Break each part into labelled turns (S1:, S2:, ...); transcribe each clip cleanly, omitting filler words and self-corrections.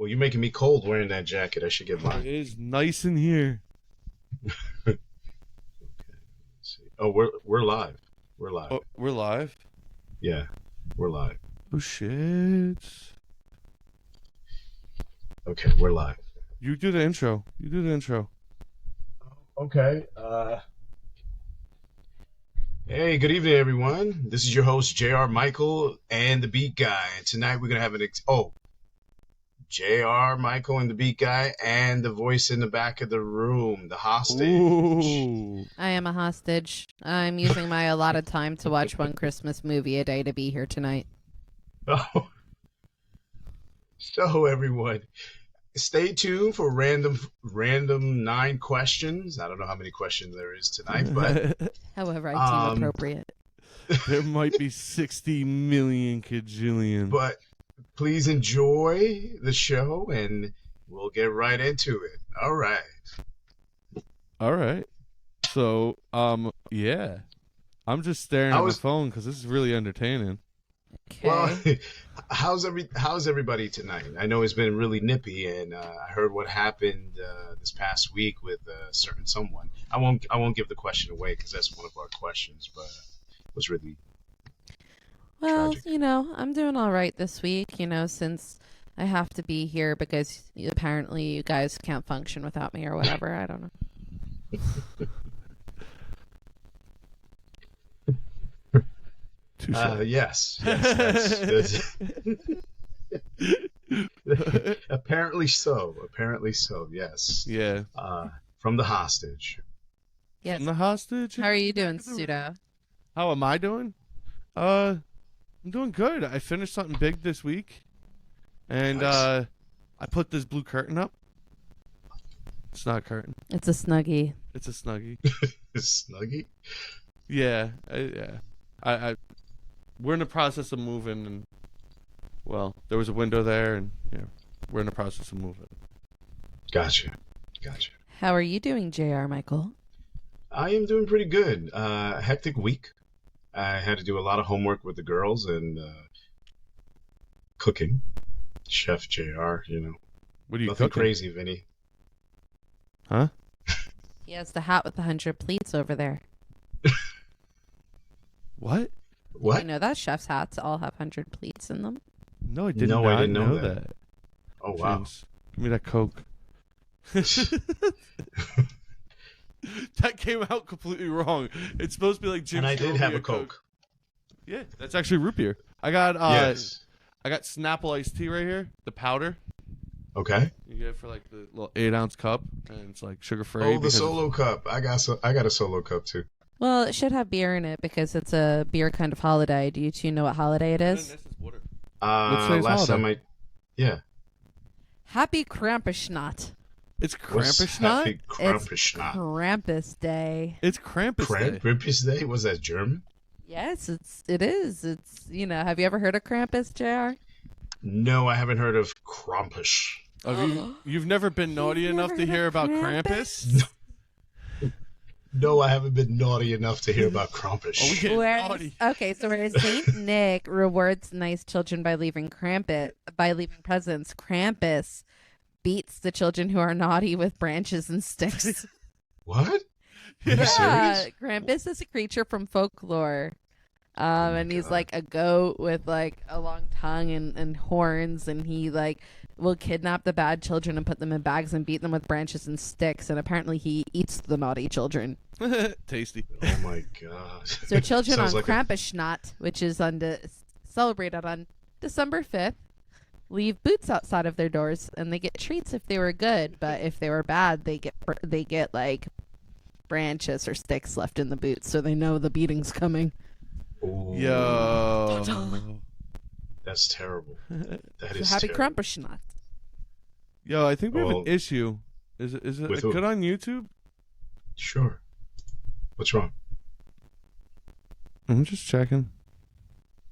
S1: Well, you're making me cold wearing that jacket. I should get
S2: It
S1: mine.
S2: is nice in here.
S1: Okay, let's see. Oh, we're live. We're live.
S2: Oh, we're live?
S1: Yeah, we're live.
S2: Oh, shit.
S1: Okay, we're live.
S2: You do the intro. You do the intro.
S1: Okay. Hey, good evening, everyone. This is your host, J.R. Michael and the Beat Guy. And tonight we're gonna have J.R. Michael and the Beat Guy and the voice in the back of the room, the hostage.
S2: Ooh.
S3: I am a hostage. I'm using my allotted time to watch one Christmas movie a day to be here tonight.
S1: Oh. So, everyone, stay tuned for random 9 questions. I don't know how many questions there is tonight, but
S3: However I deem appropriate.
S2: There might be 60 million kajillion.
S1: but please enjoy the show and we'll get right into it. All right.
S2: All right. So, yeah. I'm just staring at my phone because this is really entertaining.
S3: Okay.
S1: Well, how's everybody tonight? I know it's been really nippy, and I heard what happened this past week with a certain someone. I won't give the question away because that's one of our questions, but it was really
S3: Well,
S1: tragic.
S3: I'm doing all right this week, since I have to be here because apparently you guys can't function without me or whatever. I don't know.
S1: Yes. That's apparently so. Yes.
S2: Yeah.
S1: From the hostage.
S3: Yes.
S2: I'm the hostage.
S3: How are you doing, Pseudo?
S2: How am I doing? I'm doing good. I finished something big this week. And
S1: Nice.
S2: I put this blue curtain up. It's not a curtain.
S3: It's a snuggie.
S2: It's a snuggie.
S1: Snuggie.
S2: Yeah. I we're in the process of moving, and there was a window there, and we're in the process of moving.
S1: Gotcha.
S3: How are you doing, J.R. Michael?
S1: I am doing pretty good. Hectic week. I had to do a lot of homework with the girls and cooking. Chef JR,
S2: What are you
S1: Nothing
S2: cooking?
S1: crazy, Vinny.
S2: Huh?
S3: He has the hat with 100 pleats over there.
S2: What?
S1: What?
S3: You know that chef's hats all have 100 pleats in them?
S2: No, I did
S1: No,
S2: not
S1: I didn't know
S2: that.
S1: that. Oh, wow.
S2: Jeez. Give me that Coke. That came out completely wrong. It's supposed to be like Jim.
S1: And I did
S2: Throw
S1: have
S2: me
S1: a Coke.
S2: Yeah, that's actually root beer. I got
S1: Yes.
S2: I got Snapple iced tea right here, the powder.
S1: Okay.
S2: You get it for like the little 8-ounce cup, and it's like sugar free.
S1: Oh, the solo cup. I got a solo cup too.
S3: Well, it should have beer in it because it's a beer kind of holiday. Do you two know what holiday it is?
S2: Water.
S1: Last
S2: holiday?
S1: time yeah.
S3: Happy Krampusnacht.
S2: It's
S1: What's
S2: Krampus
S1: Happy
S2: night.
S1: Krampus
S3: It's
S1: night?
S3: Krampus Day.
S2: It's Krampus Day.
S1: Krampus Day? Was that German?
S3: Yes, it is. It's have you ever heard of Krampus, JR?
S1: No, I haven't heard of Krampus.
S2: You've never been naughty
S3: You've
S2: enough
S3: never
S2: to
S3: heard
S2: hear
S3: of
S2: about
S3: Krampus?
S2: Krampus?
S1: No, I haven't been naughty enough to hear about Krampus.
S2: Oh, we get naughty.
S3: Whereas Saint Nick rewards nice children by leaving presents, Krampus beats the children who are naughty with branches and sticks.
S1: What? Are you
S3: Yeah,
S1: serious?
S3: Krampus is a creature from folklore. And he's
S1: God.
S3: like a goat with like a long tongue and horns, and he like will kidnap the bad children and put them in bags and beat them with branches and sticks, and apparently he eats the naughty children.
S2: Tasty.
S1: Oh my god.
S3: So children on
S1: Sounds like
S3: Krampusnacht, which is celebrated on December 5th, leave boots outside of their doors, and they get treats if they were good, but if they were bad, they get like branches or sticks left in the boots, so they know the beating's coming.
S1: Ooh,
S2: Yo.
S1: that's terrible. That
S3: So
S1: is
S3: happy
S1: terrible.
S3: Krampusnacht.
S2: Yo, I think we have
S1: Well,
S2: an issue. Is it
S1: with who?
S2: good on YouTube?
S1: Sure. What's wrong?
S2: I'm just checking.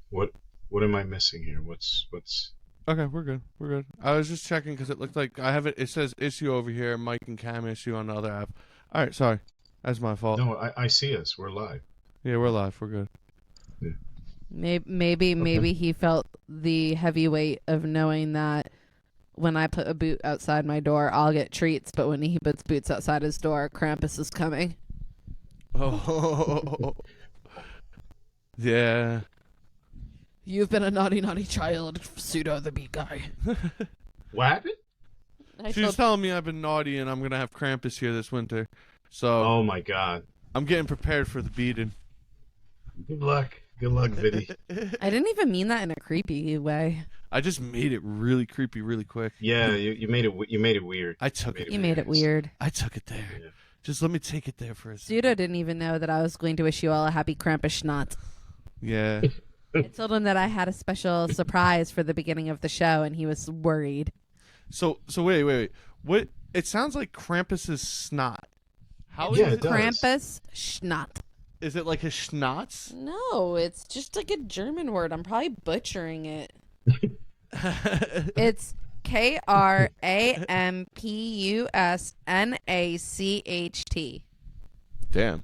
S1: What am I missing here? What's
S2: Okay, we're good. I was just checking because it looked like I have it. It says issue over here, Mike and Cam issue on the other app. All right, sorry, that's my fault.
S1: No, I see us. We're live.
S2: Yeah, we're live. We're good.
S3: Maybe he felt the heavy weight of knowing that when I put a boot outside my door, I'll get treats, but when he puts boots outside his door, Krampus is coming.
S2: Oh. Yeah.
S3: You've been a naughty, naughty child, Pseudo the bee guy.
S1: What happened?
S2: She's telling me I've been naughty and I'm going to have Krampus here this winter. So
S1: Oh my God.
S2: I'm getting prepared for the beating.
S1: Good luck. Good luck, Viddy.
S3: I didn't even mean that in a creepy way.
S2: I just made it really creepy really quick.
S1: Yeah, you made it weird.
S2: I took it.
S3: You made it weird.
S2: I took it there.
S1: Yeah.
S2: Just let me take it there for a second.
S3: Pseudo didn't even know that I was going to wish you all a happy Krampus schnot.
S2: Yeah.
S3: I told him that I had a special surprise for the beginning of the show, and he was worried.
S2: So wait. What? It sounds like Krampus's snot. How is
S1: Yeah,
S2: it?
S1: it does.
S3: Krampus schnot.
S2: Is it like a schnotz?
S3: No, it's just like a German word. I'm probably butchering it. It's Krampusnacht.
S2: Damn.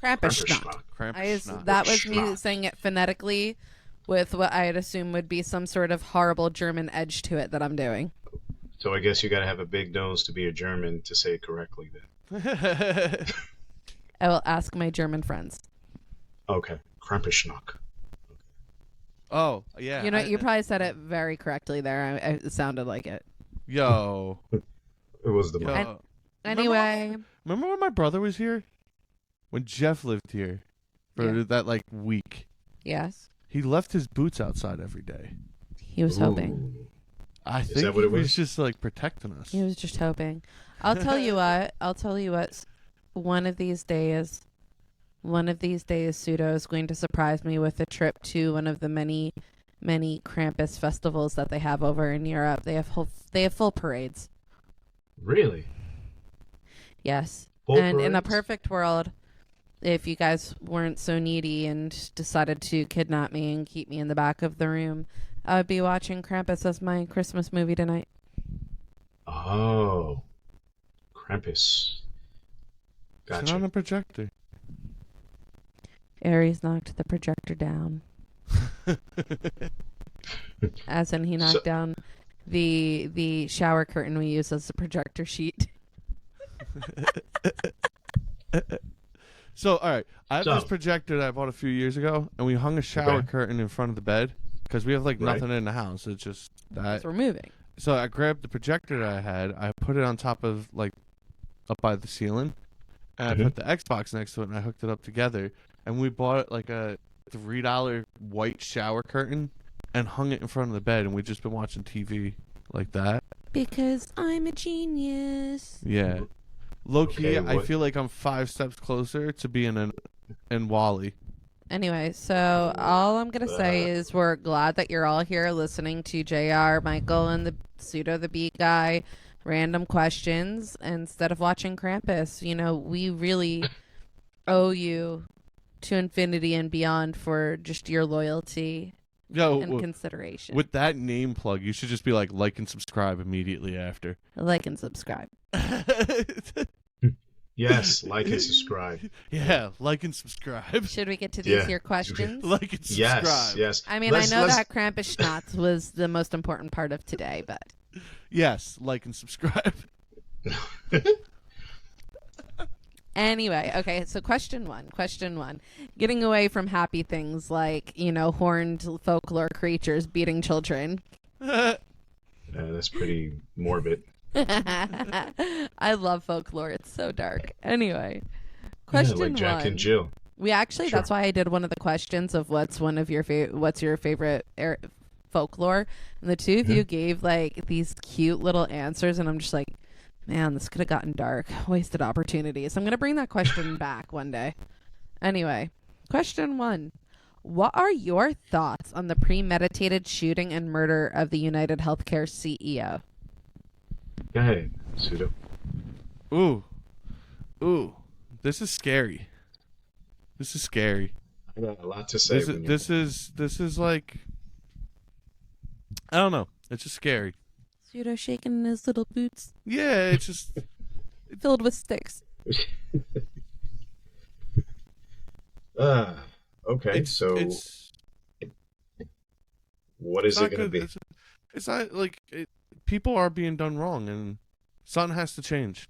S3: Krampusschnacht.
S2: Krampus.
S3: That was me
S1: Krampusschnacht.
S3: saying it phonetically with what I'd assume would be some sort of horrible German edge to it that I'm doing.
S1: So I guess you got to have a big nose to be a German to say it correctly then.
S3: I will ask my German friends.
S1: Okay. Krampusschnacht.
S2: Oh, yeah.
S3: You know, you probably said it very correctly there. It sounded like it.
S2: Yo.
S1: It was the
S2: Yo.
S3: Anyway,
S2: Remember when my brother was here? When Jeff lived here for
S3: Yeah.
S2: that like week.
S3: yes,
S2: He left his boots outside every day.
S3: he was hoping.
S1: Ooh.
S2: I think
S1: that what
S2: he
S1: it was?
S2: was just like protecting us.
S3: He was just hoping. I'll tell you what. One of these days, Pseudo is going to surprise me with a trip to one of the many, many Krampus festivals that they have over in Europe. They have full parades.
S1: Really?
S3: Yes.
S1: Full
S3: And in a
S1: parades?
S3: perfect world, if you guys weren't so needy and decided to kidnap me and keep me in the back of the room, I would be watching Krampus as my Christmas movie tonight.
S1: Oh. Krampus.
S2: It's
S1: Gotcha.
S2: on a projector.
S3: Aries knocked the projector down. As in, he knocked down the shower curtain we use as a projector sheet.
S2: So, all right. I have
S1: So-
S2: this projector that I bought a few years ago, and we hung a shower
S1: Okay.
S2: curtain in front of the bed because we have like
S1: Right.
S2: nothing in the house. It's just that.
S3: So we're moving.
S2: So I grabbed the projector that I had. I put it on top of like up by the ceiling, and I put the Xbox next to it, and I hooked it up together. And we bought like a $3 white shower curtain and hung it in front of the bed, and we've just been watching TV like that.
S3: Because I'm a genius.
S2: Yeah. Low key,
S1: Okay,
S2: I
S1: what-
S2: feel like I'm 5 steps closer to being in Wally.
S3: Anyway, so all I'm going to say is we're glad that you're all here listening to JR, Michael, and the Pseudo the Beat Guy random questions instead of watching Krampus. You know, we really owe you to infinity and beyond for just your loyalty
S2: Yo,
S3: and consideration.
S2: with that name plug, you should just be like and subscribe immediately after.
S3: Like and subscribe.
S1: Yes, like and subscribe.
S2: Yeah, like and subscribe.
S3: Should we get to these
S1: Yeah.
S3: here questions?
S2: Like and subscribe.
S1: Yes, yes.
S3: I mean,
S1: Let's-
S3: I know
S1: let's-
S3: that Krampus Schnatz was the most important part of today, but
S2: Yes, like and subscribe.
S3: anyway, okay, so question one. Getting away from happy things like, you know, horned folklore creatures beating children.
S1: That's pretty morbid.
S3: I love folklore. It's so dark. Anyway,
S1: Yeah,
S3: question
S1: like Jack
S3: one.
S1: and Jill.
S3: We actually,
S1: Sure.
S3: that's why I did one of the questions of what's your favorite folklore, and the two of you gave like these cute little answers, and I'm just like, man, this could have gotten dark. Wasted opportunities. I'm gonna bring that question back one day. Anyway, question one: what are your thoughts on the premeditated shooting and murder of the United Healthcare CEO?
S1: Go ahead, Pseudo.
S2: Ooh. This is scary. This is scary.
S1: I got a lot to say.
S2: This is like, I don't know. It's just scary.
S3: Pseudo shaking in his little boots,
S2: Yeah, it's just
S3: filled with sticks.
S1: Okay, so
S2: it's
S1: what is
S2: not
S1: it going to
S2: good.
S1: be?
S2: It's not like people are being done wrong, and something has to change.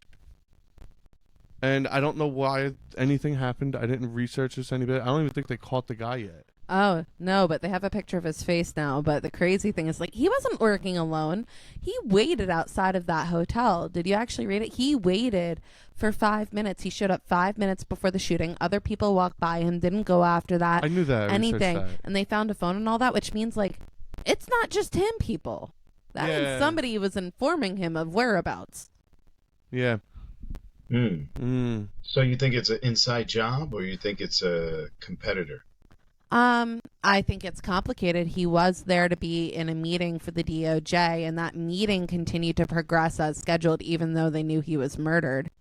S2: And I don't know why anything happened. I didn't research this any bit. I don't even think they caught the guy yet.
S3: Oh, no, but they have a picture of his face now. But the crazy thing is, like, he wasn't working alone. He waited outside of that hotel. Did you actually read it? He waited for 5 minutes. He showed up 5 minutes before the shooting. Other people walked by him, didn't go after that.
S2: I knew that.
S3: Anything.
S2: That.
S3: And they found a phone and all that, which means, like, it's not just him, people. That means somebody was informing him of whereabouts.
S2: Yeah.
S1: So you think it's an inside job, or you think it's a competitor?
S3: I think it's complicated. He was there to be in a meeting for the DOJ, and that meeting continued to progress as scheduled, even though they knew he was murdered.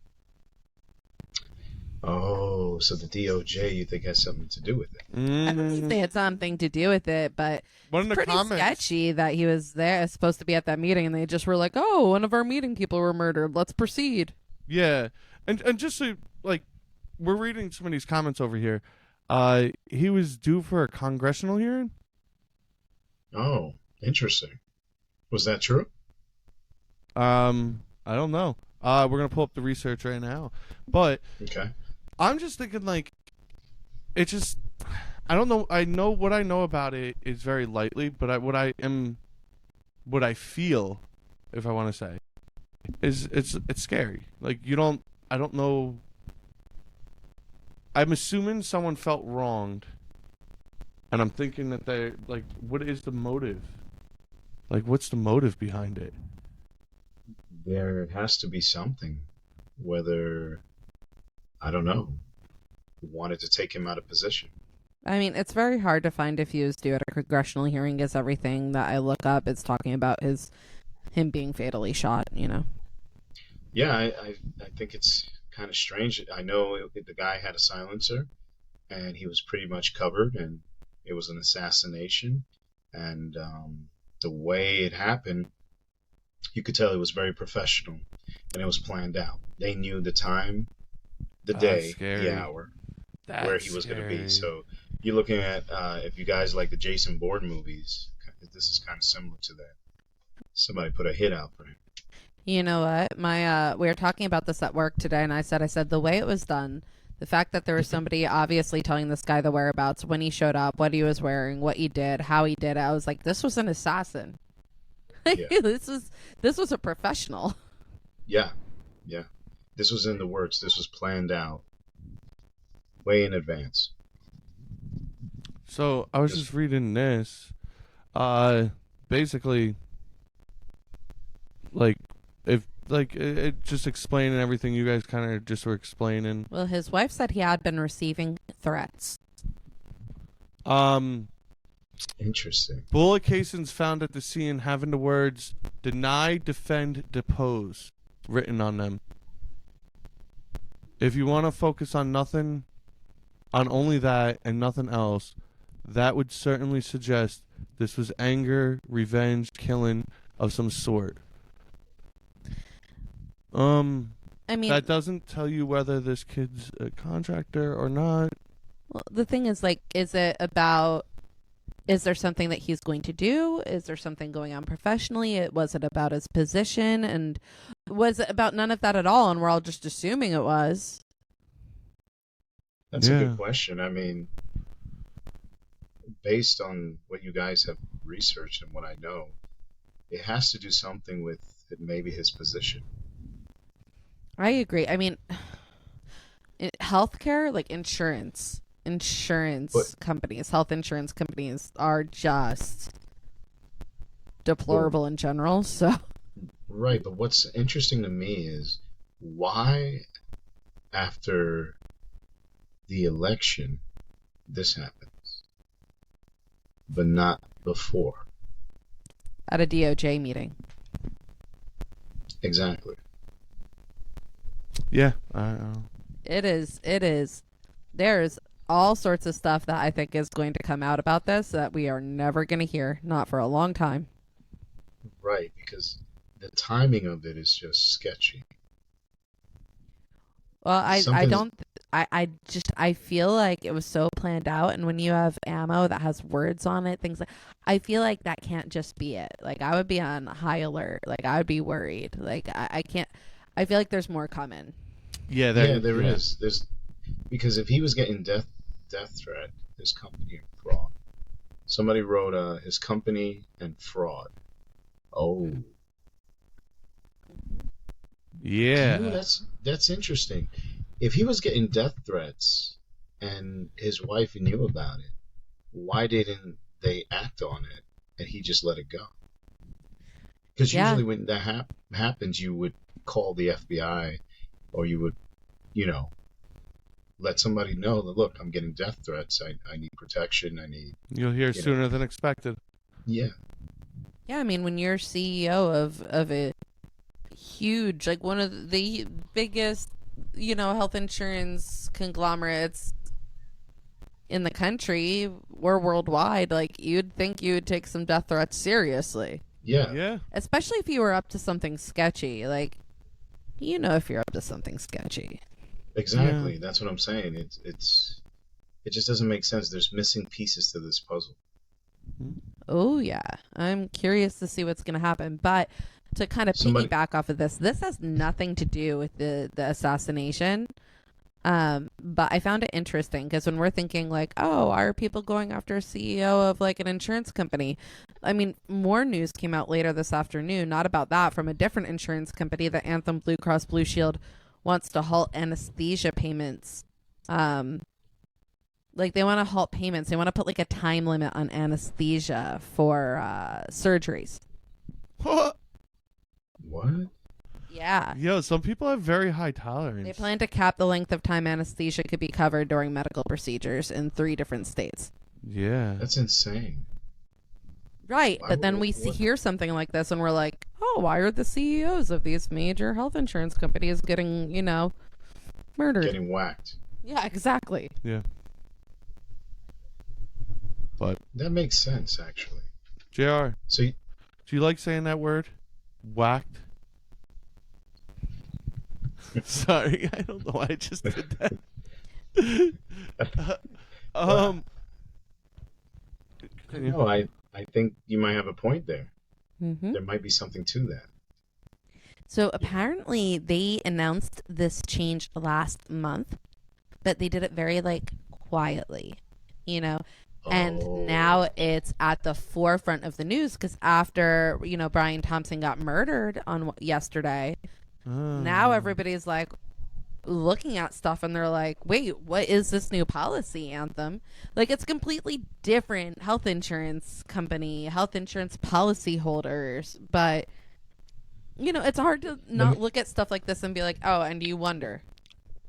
S1: Oh, so the DOJ you think has something to do with it?
S3: I believe they had something to do with it, but it's pretty sketchy that he was there, supposed to be at that meeting, and they just were like, "Oh, one of our meeting people were murdered. Let's proceed."
S2: Yeah, and just so, like, we're reading some of these comments over here. He was due for a congressional hearing.
S1: Oh, interesting. Was that true?
S2: I don't know. We're gonna pull up the research right now, but
S1: okay.
S2: I'm just thinking, like, it just, I don't know. I know what I know about it is very lightly, but what I feel, if I want to say, is it's scary. Like, I don't know. I'm assuming someone felt wronged, and I'm thinking that they, like, what is the motive? Like, what's the motive behind it?
S1: There has to be something. Whether, I don't know, wanted to take him out of position.
S3: I mean, it's very hard to find if he was due at a congressional hearing, because everything that I look up is talking about him being fatally shot, you know?
S1: Yeah, I think it's kind of strange. I know the guy had a silencer, and he was pretty much covered, and it was an assassination. And the way it happened, you could tell it was very professional, and it was planned out. They knew the time, the day, the hour, where he was going to be. So you're looking at, if you guys like the Jason Bourne movies, this is kind of similar to that. Somebody put a hit out for him.
S3: You know what? We were talking about this at work today, and I said the way it was done, the fact that there was somebody obviously telling this guy the whereabouts, when he showed up, what he was wearing, what he did, how he did it, I was like, this was an assassin. Yeah. This was a professional.
S1: Yeah. This was in the works. This was planned out way in advance.
S2: So I was just reading this. Basically, it just explaining everything you guys kind of just were explaining.
S3: Well, his wife said he had been receiving threats.
S1: Interesting.
S2: Bullet casings found at the scene having the words "deny, defend, depose" written on them. If you want to focus on only that and nothing else, that would certainly suggest this was anger, revenge, killing of some sort. I mean, that doesn't tell you whether this kid's a contractor or not.
S3: Well, the thing is, like, is there something that he's going to do? Is there something going on professionally? Was it about his position? And was it about none of that at all? And we're all just assuming it was.
S1: That's a good question. I mean, based on what you guys have researched and what I know, it has to do something with maybe his position.
S3: I agree. I mean, healthcare, like insurance companies, health insurance companies are just deplorable in general. So,
S1: right. But what's interesting to me is why, after the election, this happens, but not before.
S3: At a DOJ meeting.
S1: Exactly.
S2: Yeah.
S3: It is. There's all sorts of stuff that I think is going to come out about this that we are never going to hear, not for a long time.
S1: Right, because the timing of it is just sketchy.
S3: Well, I I feel like it was so planned out, and when you have ammo that has words on it, things like, I feel like that can't just be it. Like, I would be on high alert. Like, I would be worried. Like, I can't. I feel like there's more coming.
S2: Yeah,
S1: there is. There's because if he was getting death threat, his company and fraud. Somebody wrote his company and fraud. Oh.
S2: Yeah.
S1: That's interesting. If he was getting death threats and his wife knew about it, why didn't they act on it and he just let it go? Because usually when that happens, you would call the FBI or you would, let somebody know that, look, I'm getting death threats. I need protection. I need...
S2: You'll hear sooner than expected.
S1: Yeah.
S3: Yeah, I mean, when you're CEO of a huge, like one of the biggest, health insurance conglomerates in the country or worldwide, like, you'd think you would take some death threats seriously.
S1: Yeah.
S2: Yeah.
S3: Especially if you were up to something sketchy. Like, if you're up to something sketchy.
S1: Exactly.
S2: Yeah.
S1: That's what I'm saying. It just doesn't make sense. There's missing pieces to this puzzle.
S3: Oh, yeah. I'm curious to see what's going to happen. But to kind of piggyback off of this has nothing to do with the assassination. But I found it interesting because when we're thinking like, oh, are people going after a CEO of like an insurance company? I mean, more news came out later this afternoon, not about that, from a different insurance company, the Anthem Blue Cross Blue Shield wants to halt anesthesia payments. Like, they want to halt payments. They want to put like a time limit on anesthesia for surgeries.
S1: What?
S3: Yeah.
S2: Yo, some people have very high tolerance.
S3: They plan to cap the length of time anesthesia could be covered during medical procedures in 3 different states.
S2: Yeah.
S1: That's insane.
S3: Right, but then we hear something like this and we're like, oh, why are the CEOs of these major health insurance companies getting, murdered?
S1: Getting whacked.
S3: Yeah, exactly.
S2: Yeah. But
S1: that makes sense, actually.
S2: JR,
S1: so
S2: do you like saying that word? Whacked? Sorry, I don't know why I just did that.
S1: No, I think you might have a point there.
S3: Mm-hmm.
S1: There might be something to that.
S3: So apparently they announced this change last month, but they did it very quietly, and now it's at the forefront of the news because after, Brian Thompson got murdered on yesterday, now everybody's like looking at stuff and they're like, wait, what is this new policy, Anthem? Like, it's completely different health insurance company, health insurance policy holders, but it's hard to not look at stuff like this and be like, oh, and you wonder.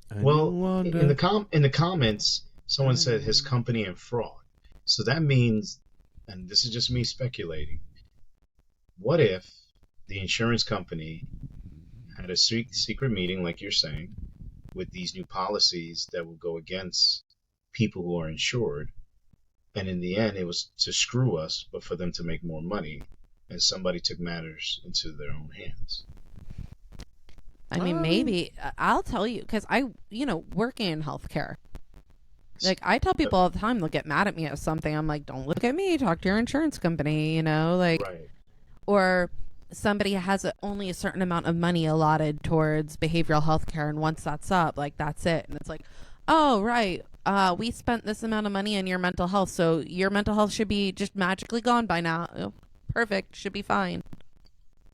S1: In the comments, someone said his company and fraud. So that means, and this is just me speculating, what if the insurance company had a secret meeting, like you're saying, with these new policies that will go against people who are insured, and in the end it was to screw us, but for them to make more money, and somebody took matters into their own hands.
S3: I mean, maybe. I'll tell you, because I, working in healthcare, like, I tell people all the time, they'll get mad at me at something. I'm like, don't look at me, talk to your insurance company, right. Or somebody has only a certain amount of money allotted towards behavioral health care, and once that's up, that's it. And it's like, oh, right, we spent this amount of money on your mental health, so your mental health should be just magically gone by now. Oh, perfect, should be fine.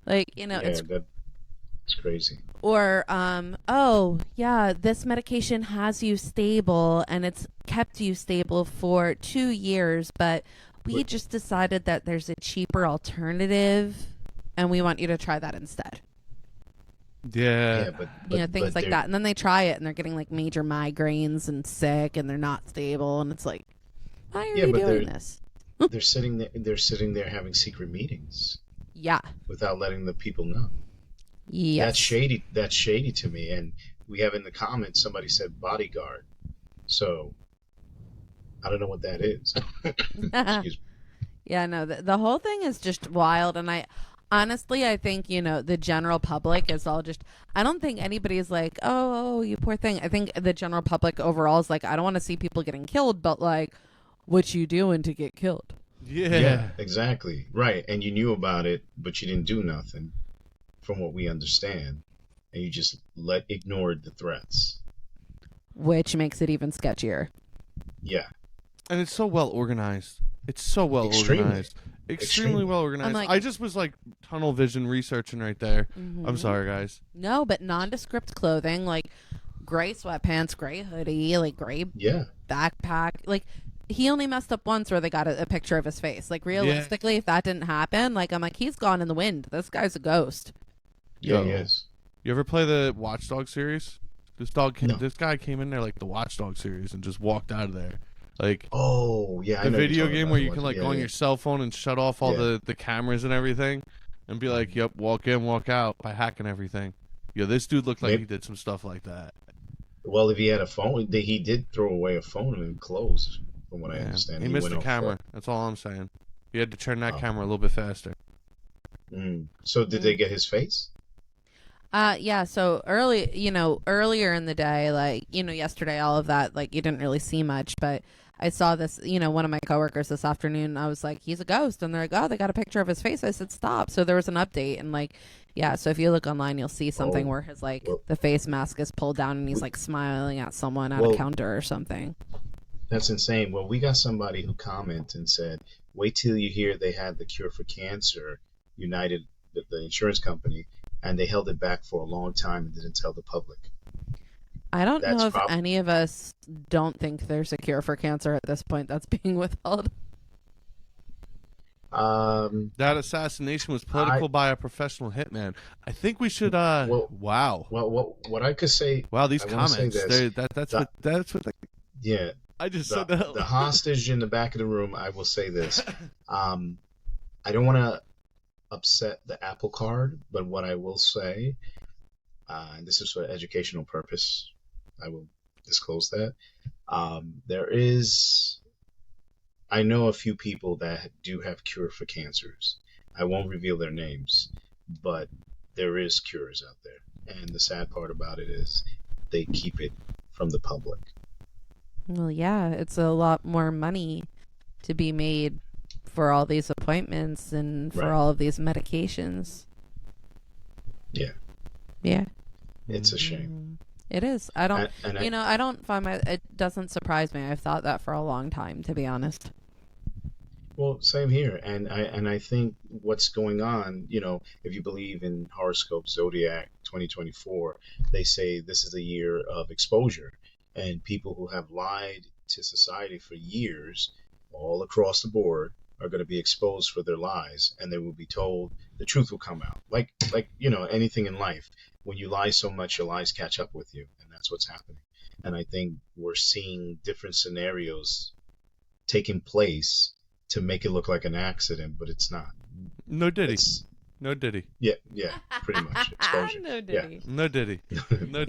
S1: It's crazy.
S3: Or, oh, yeah, this medication has you stable, and it's kept you stable for 2 years, but we just decided that there's a cheaper alternative, and we want you to try that instead.
S2: Yeah.
S1: But
S3: things like that. And then they try it, and they're getting, major migraines and sick, and they're not stable, and it's like, why are you doing this?
S1: They're sitting there having secret meetings.
S3: Yeah.
S1: Without letting the people know.
S3: Yes.
S1: That's shady to me. And we have in the comments, somebody said bodyguard. So I don't know what that is.
S3: Yeah, no, the whole thing is just wild. And Honestly, I think, the general public is all just, I don't think anybody's like, oh, you poor thing. I think the general public overall is like, I don't want to see people getting killed, but like, what you doing to get killed?
S2: Yeah.
S1: Exactly. Right. And you knew about it, but you didn't do nothing from what we understand. And you just ignored the threats.
S3: Which makes it even sketchier.
S1: Yeah.
S2: And it's so well organized. It's so well organized. Extremely well organized. I just was like tunnel vision researching right there.
S3: Mm-hmm.
S2: I'm sorry, guys.
S3: No, but nondescript clothing, like gray sweatpants, gray hoodie, like gray backpack. Like, he only messed up once where they got a picture of his face. Like, realistically, if that didn't happen, like, I'm like, he's gone in the wind. This guy's a ghost.
S1: Yeah, he is.
S2: You ever play the Watchdog series? This guy came in there like the Watchdog series and just walked out of there. Like,
S1: oh yeah,
S2: the video game where you can like go on your cell phone and shut off all the cameras and everything, and be like, "Yep, walk in, walk out" by hacking everything. Yo, this dude looked like he did some stuff like that.
S1: Well, if he had a phone, he did throw away a phone and clothes, from what I understand.
S2: He missed the camera. That's all I'm saying. He had to turn that camera a little bit faster.
S1: So did they get his face?
S3: Yeah, so earlier in the day, like, yesterday, all of that, like, you didn't really see much, but I saw this, one of my coworkers this afternoon, I was like, he's a ghost, and they're like, oh, they got a picture of his face. I said, stop. So there was an update, and like, yeah, so if you look online, you'll see something where his, like, the face mask is pulled down, and he's, like, smiling at someone at a counter or something.
S1: That's insane. Well, we got somebody who commented and said, wait till you hear they had the cure for cancer, United, the insurance company, and they held it back for a long time and didn't tell the public.
S3: I don't know if any of us don't think there's a cure for cancer at this point that's being withheld.
S2: That assassination was political by a professional hitman. I think we should. Wow.
S1: Well, what I could say.
S2: Wow, these comments. That's what.
S1: Yeah.
S2: I just said that.
S1: The hostage in the back of the room. I will say this. I don't want to upset the apple card, but what I will say, and this is for educational purpose, I will disclose that I know a few people that do have cure for cancers. I won't reveal their names, but there is cures out there, and the sad part about it is they keep it from the public.
S3: Well, yeah, it's a lot more money to be made for all these appointments and for all of these medications. Yeah.
S1: It's a shame.
S3: It is. I don't, I don't find it doesn't surprise me. I've thought that for a long time, to be honest.
S1: Well, same here. And I think what's going on, if you believe in horoscope Zodiac 2024, they say this is a year of exposure, and people who have lied to society for years all across the board are going to be exposed for their lies, and they will be told the truth will come out. Like anything in life, when you lie so much, your lies catch up with you, and that's what's happening. And I think we're seeing different scenarios taking place to make it look like an accident, but it's not.
S2: No diddy.
S1: Yeah, pretty much. Exposure.
S3: No diddy.
S2: Yeah. No diddy.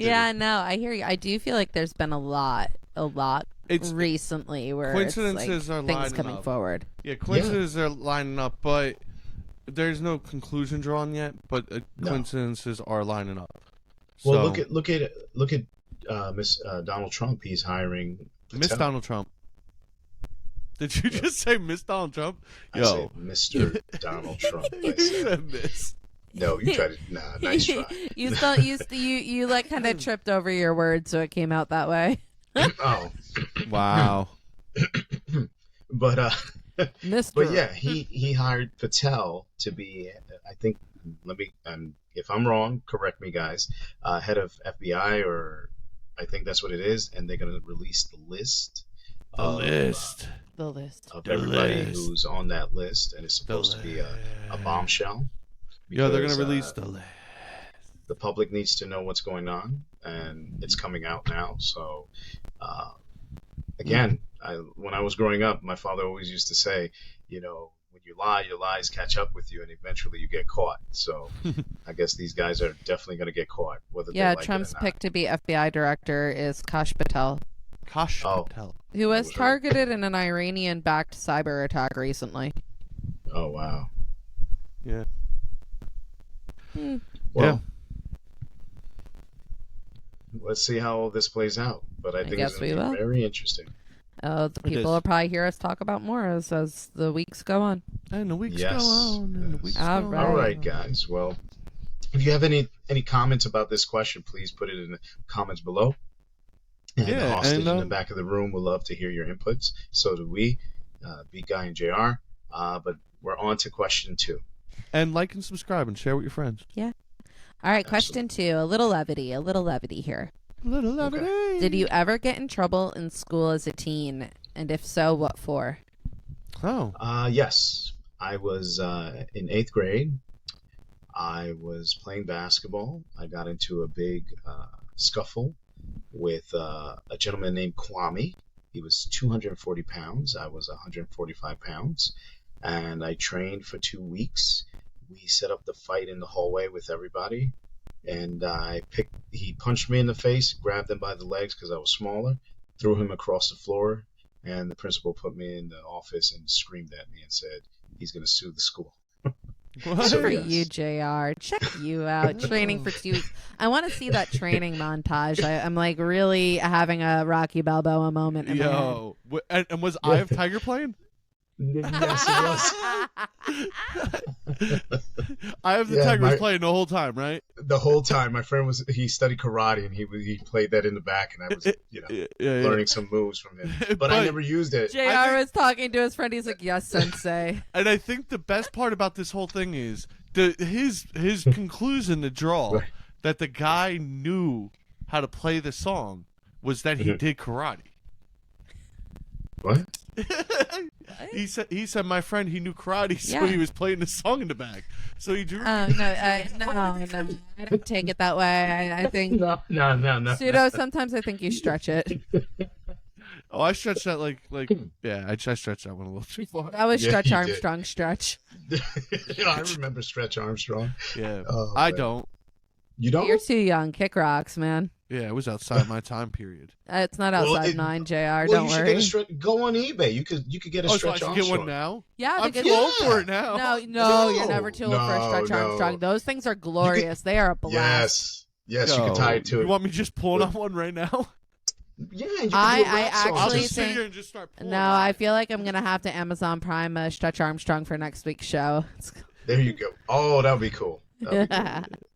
S3: Yeah, no, I hear you. I do feel like there's been a lot recently where
S2: coincidences are
S3: things coming forward.
S2: Yeah, coincidences are lining up, but there's no conclusion drawn yet. But coincidences are lining up.
S1: Well, look at Miss Donald Trump. He's hiring
S2: Miss Donald Trump. Did you just say Miss Donald Trump?
S1: I said Mr. Donald Trump.
S2: You said Miss.
S1: No, you tried to. Nah, nice try.
S3: you like kind of tripped over your words, so it came out that way.
S1: Oh,
S2: wow.
S1: But
S3: Mr.
S1: But yeah, he hired Patel to be. I think. If I'm wrong, correct me, guys. Head of FBI, or I think that's what it is, and they're gonna release the list.
S3: The list
S1: of everybody who's on that list, and it's supposed to be a bombshell.
S2: Yeah, they're gonna release the list.
S1: The public needs to know what's going on, and it's coming out now. So, again, when I was growing up, my father always used to say, when you lie, your lies catch up with you, and eventually you get caught. So, I guess these guys are definitely going to get caught. Whether they like
S3: Trump's
S1: it or not.
S3: pick to be FBI director is Kash Patel.
S2: Patel.
S3: Who was targeted in an Iranian-backed cyber attack recently.
S1: Oh, wow.
S2: Yeah.
S1: Well, let's see how all this plays out. But I think it's going to be very interesting.
S3: The people will probably hear us talk about more as the weeks go on.
S2: And the weeks go on. And the weeks go on.
S1: All right, guys. Well, if you have any comments about this question, please put it in the comments below. And the hostage in the back of the room would love to hear your inputs. So do we, Big Guy and JR. But we're on to question 2.
S2: And like and subscribe and share with your friends.
S3: Yeah. All right, question 2. A little levity here.
S2: A little levity. Okay.
S3: Did you ever get in trouble in school as a teen? And if so, what for?
S2: Oh.
S1: Yes. I was in 8th grade. I was playing basketball. I got into a big scuffle with a gentleman named Kwame. He was 240 pounds. I was 145 pounds. And I trained for 2 weeks. We set up the fight in the hallway with everybody. And he punched me in the face, grabbed him by the legs because I was smaller, threw him across the floor. And the principal put me in the office and screamed at me and said, he's going to sue the school.
S3: What? So, you, JR. Check you out. Training for 2 weeks. I want to see that training montage. I'm like really having a Rocky Balboa moment in my
S2: head. And was Eye of Tiger playing?
S1: Yes, it was.
S2: Eye of the Tiger was playing the whole time, right?
S1: The whole time. My friend he studied karate and he played that in the back, and I was learning some moves from him. But I never used it.
S3: JR was talking to his friend. He's like, "Yes, sensei."
S2: And I think the best part about this whole thing is his conclusion to draw that the guy knew how to play the song was that he did karate.
S1: What?
S2: He said my friend, he knew karate, so he was playing the song in the back. So he drew.
S3: No, I don't take it that way. I think
S1: no.
S3: Pseudo. Sometimes I think you stretch it.
S2: Oh, I stretched that like I stretched that one a little too far.
S3: That was Stretch Armstrong stretch.
S1: I remember Stretch Armstrong.
S2: Yeah, I don't.
S1: You don't?
S3: You're too young. Kick rocks, man.
S2: Yeah, it was outside my time period.
S3: It's not outside mine, JR. Don't worry.
S1: Go on eBay. You could get a Stretch Armstrong.
S2: Get one now?
S3: Yeah,
S2: I'm too old for it now.
S3: No, you're never too old for a Stretch Armstrong. Those things are glorious. They are a blast.
S1: Yes, you can tie it to it.
S2: You want me just pulling on one right now?
S1: Yeah, you can
S3: I actually
S2: I'll just sit here and just start pulling.
S3: No, I feel like I'm gonna have to Amazon Prime Stretch Armstrong for next week's show.
S1: There you go. Oh, that'd be cool.
S2: All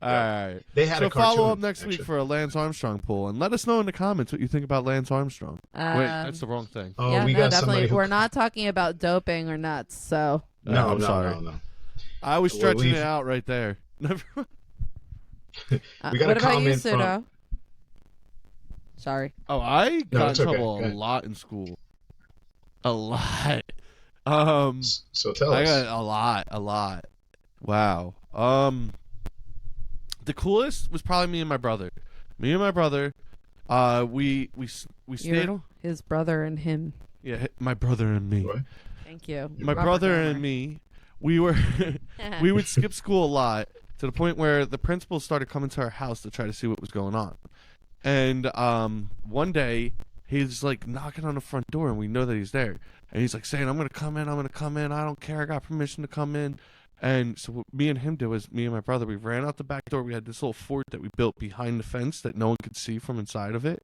S2: right.
S1: They had
S2: so
S1: a cartoon,
S2: follow up next week for a Lance Armstrong poll, and let us know in the comments what you think about Lance Armstrong. Wait, that's the wrong thing.
S1: Oh,
S3: yeah,
S1: we got
S3: definitely. We're not talking about doping or nuts, so.
S2: No, I'm sorry.
S1: No.
S2: I was stretching it out right there.
S1: We got
S3: what about you, Pseudo? Sorry.
S2: Oh, I got in trouble a lot in school. A lot.
S1: So tell us.
S2: I got a lot. Wow. The coolest was probably me and my brother. We stayed on
S3: his brother and him.
S2: Yeah, my brother and me.
S1: What?
S3: Thank you.
S2: My brother and me, we would skip school a lot to the point where the principal started coming to our house to try to see what was going on. And one day he's like knocking on the front door, and we know that he's there. And he's like saying, I'm gonna come in. I don't care. I got permission to come in. And so what me and him did was, me and my brother, we ran out the back door. We had this little fort that we built behind the fence that no one could see from inside of it.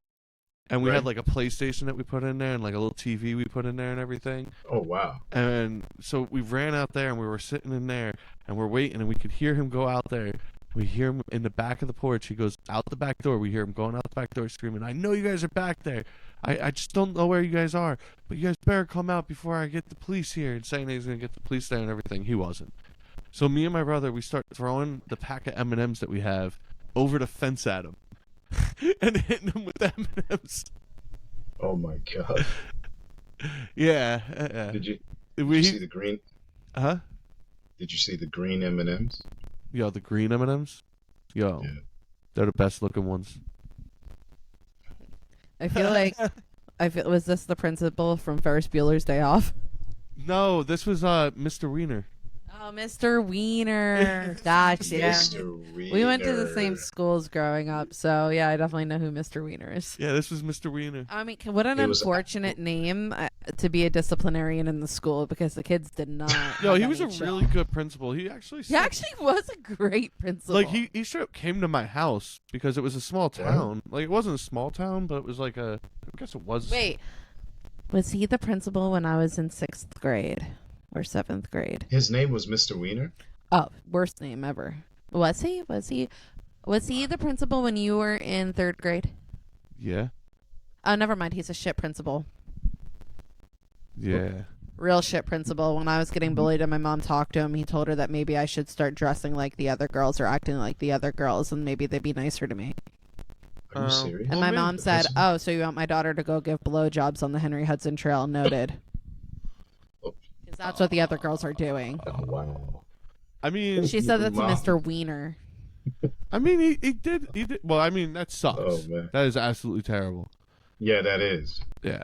S2: And we had like a PlayStation that we put in there and like a little TV we put in there and everything.
S1: Oh, wow.
S2: And so we ran out there and we were sitting in there and we're waiting, and we could hear him go out there. We hear him in the back of the porch. He goes out the back door. We hear him going out the back door screaming, I know you guys are back there. I just don't know where you guys are. But you guys better come out before I get the police here. And saying that he's going to get the police there and everything. He wasn't. So me and my brother, we start throwing the pack of M&Ms that we have over the fence at him. And hitting him with M&Ms.
S1: Oh, my God.
S2: Yeah.
S1: Did you see the green?
S2: Huh?
S1: Did you see the green M&Ms?
S2: Yo, the green M&Ms? Yo. Yeah. They're the best looking ones.
S3: I feel like, was this the principal from Ferris Bueller's Day Off?
S2: No, this was Mr. Wiener.
S3: Oh, Mr. Wiener. Gotcha.
S1: Mr. Wiener.
S3: We went to the same schools growing up, so yeah, I definitely know who Mr. Wiener is.
S2: Yeah, this was Mr. Wiener.
S3: I mean, what an unfortunate name to be a disciplinarian in the school, because the kids did not.
S2: Yo, he was a really good principal. He actually
S3: was a great principal.
S2: Like he straight up came to my house because it was a small town. Like it wasn't a small town, but it was like I guess it was.
S3: Wait, was he the principal when I was in 6th grade or 7th grade?
S1: His name was Mr. Wiener?
S3: Oh, worst name ever. Was he the principal when you were in 3rd grade?
S2: Yeah.
S3: Oh, never mind. He's a shit principal.
S2: Yeah.
S3: Real shit principal. When I was getting bullied and my mom talked to him, he told her that maybe I should start dressing like the other girls or acting like the other girls, and maybe they'd be nicer to me.
S1: Are you serious?
S3: And my mom said, "Oh, so you want my daughter to go give blowjobs on the Henry Hudson Trail?" Noted. Because that's what the other girls are doing.
S1: Oh, wow.
S2: I mean,
S3: She said that's Mr. Wiener.
S2: I mean, he did. Well, I mean, that sucks.
S1: Oh, man.
S2: That is absolutely terrible.
S1: Yeah, that is.
S2: Yeah.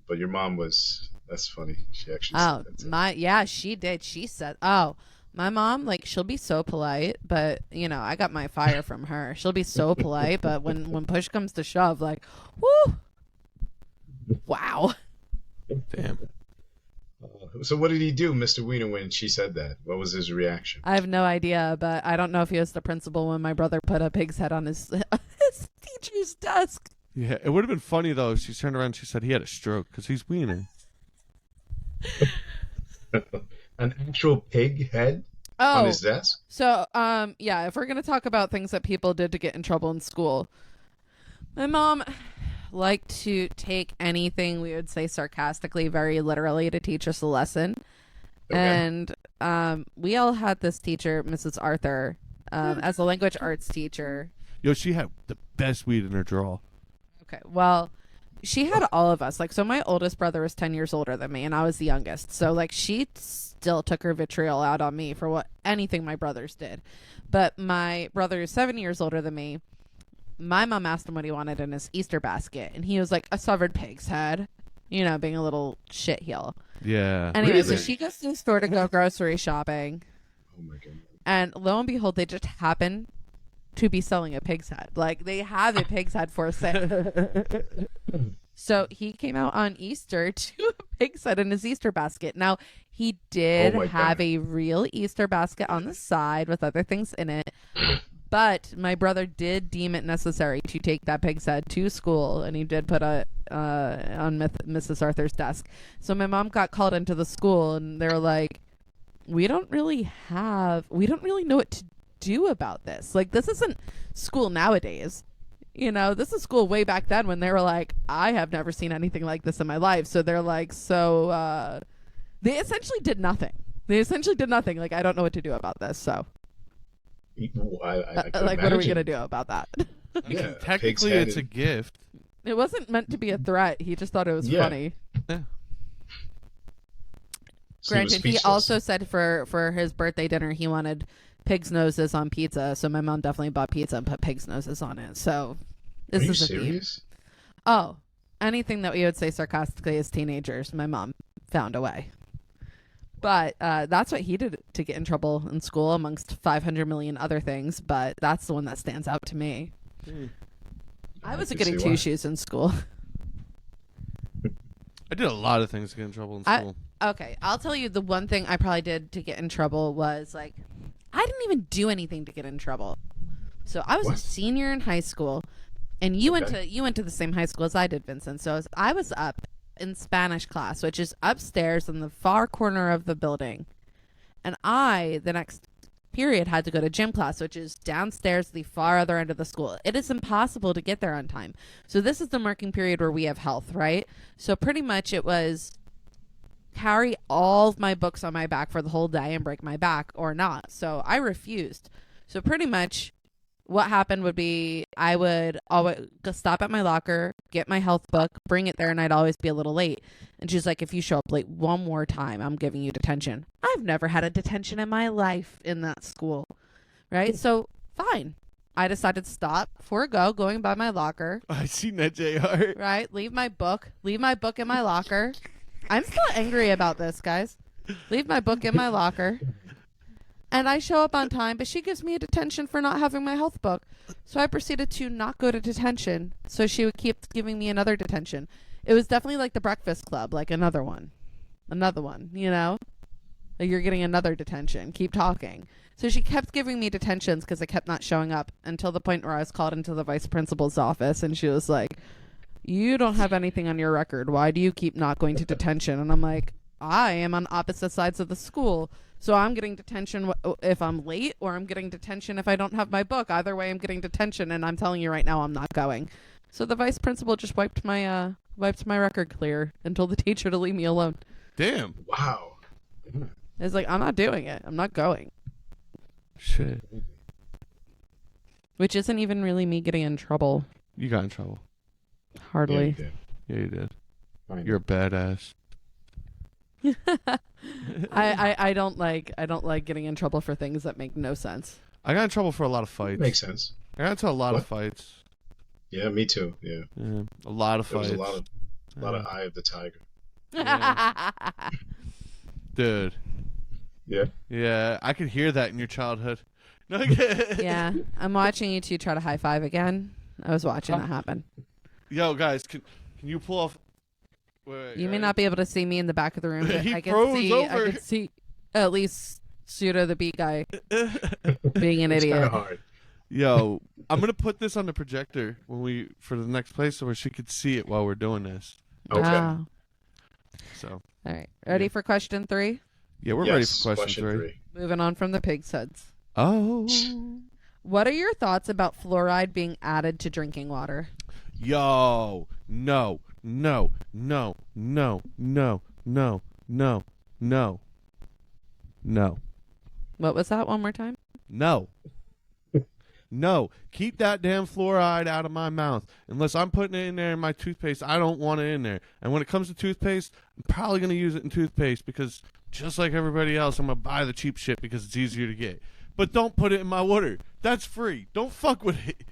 S1: But your mom was. That's funny. She actually said that.
S3: Yeah, she did. She said, "Oh, my mom, like, she'll be so polite, but you know, I got my fire from her. She'll be so polite, but when push comes to shove, like, whoo, wow."
S2: Damn.
S1: So what did he do, Mr. Wiener, when she said that? What was his reaction?
S3: I have no idea, but I don't know if he was the principal when my brother put a pig's head on his teacher's desk.
S2: Yeah, it would have been funny though if she turned around and she said he had a stroke because he's Wiener.
S1: An actual pig head on his desk?
S3: So, yeah, if we're going to talk about things that people did to get in trouble in school, my mom liked to take anything we would say sarcastically very literally to teach us a lesson.
S1: Okay.
S3: And we all had this teacher, Mrs. Arthur, as a language arts teacher.
S2: Yo, she had the best weed in her drawer.
S3: Okay, well, she had all of us. Like, so my oldest brother was 10 years older than me, and I was the youngest. So, like, she still took her vitriol out on me for anything my brothers did. But my brother is 7 years older than me. My mom asked him what he wanted in his Easter basket, and he was like, a severed pig's head, you know, being a little shitheel.
S2: Yeah.
S3: Anyway, so
S1: Really?
S3: she goes to the store to go grocery shopping,
S1: Oh, my God.
S3: and lo and behold, they just happen to be selling a pig's head. Like, they have a pig's head for sale. So he came out on Easter to a pig's head in his Easter basket. Now, he did
S1: Oh my
S3: have
S1: God.
S3: a real Easter basket on the side with other things in it. But my brother did deem it necessary to take that pig's head to school, and he did put it on Mrs. Arthur's desk. So my mom got called into the school, and they were like, we don't really know what to do about this. Like, this isn't school nowadays. You know, this is school way back then when they were like, I have never seen anything like this in my life. So they're like, they essentially did nothing. Like, I don't know what to do about this. So,
S1: I
S3: like,
S1: can
S3: what are we
S1: imagine.
S3: going to do about that?
S1: Yeah,
S2: Technically,
S1: pig's head
S2: it's a
S1: and-
S2: gift.
S3: It wasn't meant to be a threat. He just thought it was
S1: Yeah.
S3: funny.
S2: Yeah.
S1: So he was
S3: Granted, he
S1: speechless.
S3: also said for his birthday dinner, he wanted pig's noses on pizza. So my mom definitely bought pizza and put pig's noses on it. So this
S1: Are you
S3: is a theme.
S1: serious?
S3: Oh, anything that we would say sarcastically as teenagers, my mom found a way. But that's what he did to get in trouble in school, amongst 500 million other things. But that's the one that stands out to me. I was a
S1: can
S3: goody
S1: see why.
S3: two shoes in school.
S2: I did a lot of things to get in trouble in school.
S3: Okay, I'll tell you the one thing I probably did to get in trouble was, like, I didn't even do anything to get in trouble. So I was a
S1: What?
S3: senior in high school, and you
S1: Okay.
S3: went to the same high school as I did, Vincent. So I was up in Spanish class, which is upstairs in the far corner of the building, and the next period, had to go to gym class, which is downstairs, the far other end of the school. It is impossible to get there on time. So this is the marking period where we have health, right? So pretty much it was carry all of my books on my back for the whole day and break my back or not. So I refused. So pretty much what happened would be I would always stop at my locker, get my health book, bring it there, and I'd always be a little late. And she's like, if you show up late one more time, I'm giving you detention. I've never had a detention in my life in that school, right? So fine. I decided to stop, going by my locker,
S2: I seen that, JR.
S3: right? Leave my book in my locker. I'm still angry about this, guys. leave my book in my locker. And I show up on time, but she gives me a detention for not having my health book. So I proceeded to not go to detention, so she would keep giving me another detention. It was definitely like the Breakfast Club, like another one, you know? Like you're getting another detention. Keep talking. So she kept giving me detentions because I kept not showing up until the point where I was called into the vice principal's office, and she was like, you don't have anything on your record. Why do you keep not going to detention? And I'm like, I am on opposite sides of the school. So I'm getting detention if I'm late, or I'm getting detention if I don't have my book. Either way, I'm getting detention, and I'm telling you right now I'm not going. So the vice principal just wiped my record clear and told the teacher to leave me alone.
S2: Damn.
S1: Wow.
S3: It's like, I'm not doing it. I'm not going.
S2: Shit.
S3: Which isn't even really me getting in trouble.
S2: You got in trouble.
S3: Hardly.
S2: Yeah, you did.
S1: Fine.
S2: You're a badass.
S3: I don't like getting in trouble for things that make no sense.
S2: I got in trouble for a lot of fights.
S1: Makes sense.
S2: I got into a lot of fights.
S1: Yeah, me too. Yeah.
S2: A lot of
S1: There
S2: fights.
S1: was a lot of Eye of the Tiger.
S2: Yeah. Dude.
S1: Yeah.
S2: Yeah, I could hear that in your childhood.
S3: Yeah, I'm watching you two try to high five again. I was watching that happen.
S2: Yo, guys, can you pull off? Wait,
S3: You may not be able to see me in the back of the room, but
S2: He
S3: I
S2: froze
S3: can
S2: over.
S3: see at least Pseudo the bee guy being an
S1: It's kind
S3: idiot.
S1: of hard.
S2: Yo, I'm gonna put this on the projector for the next place, so where she could see it while we're doing this.
S1: Okay.
S3: Oh.
S2: So
S3: All right, ready for question 3?
S2: yeah, we're ready for question three.
S3: Moving on from the pig's heads.
S2: Oh,
S3: What are your thoughts about fluoride being added to drinking water?
S2: yo, no, no, no, no, no, no, no, no, no,
S3: What was that? One more time.
S2: no. No, keep that damn fluoride out of my mouth. Unless I'm putting it in there in my toothpaste, I don't want it in there. And when it comes to toothpaste, I'm probably going to use it in toothpaste because just like everybody else, I'm going to buy the cheap shit because it's easier to get. But don't put it in my water. That's free. Don't fuck with it.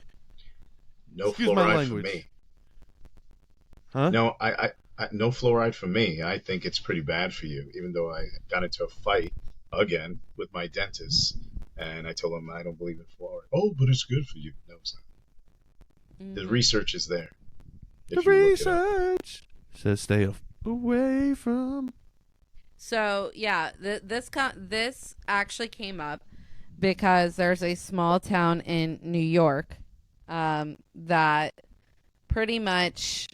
S1: No
S2: Excuse my
S1: fluoride for
S2: language.
S1: me.
S2: Huh?
S1: No, I no fluoride for me. I think it's pretty bad for you. Even though I got into a fight again with my dentist, and I told him I don't believe in fluoride. Oh, but it's good for you. No, it's not. The research is there.
S2: The
S1: If you look it up.
S2: research says stay away from.
S3: So yeah, this actually came up because there's a small town in New York that pretty much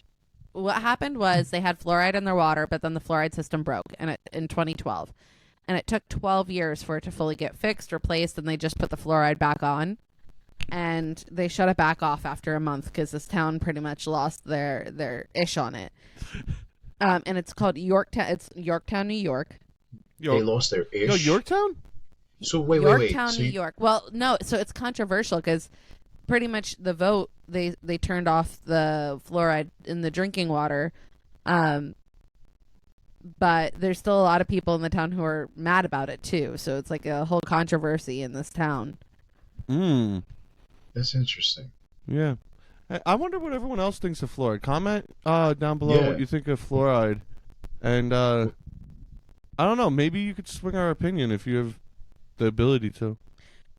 S3: what happened was they had fluoride in their water, but then the fluoride system broke in 2012, and it took 12 years for it to fully get fixed, replaced, and they just put the fluoride back on, and they shut it back off after a month because this town pretty much lost their ish on it. And it's called Yorktown. It's Yorktown, New York.
S1: They lost their ish.
S2: Yo, Yorktown?
S1: So wait.
S3: Yorktown,
S1: So
S3: New York. Well, no, so it's controversial because pretty much the vote they turned off the fluoride in the drinking water, but there's still a lot of people in the town who are mad about it too. So it's like a whole controversy in this town.
S1: That's interesting.
S2: Yeah. I wonder what everyone else thinks of fluoride. Comment down below what you think of fluoride. And I don't know, maybe you could swing our opinion if you have the ability to.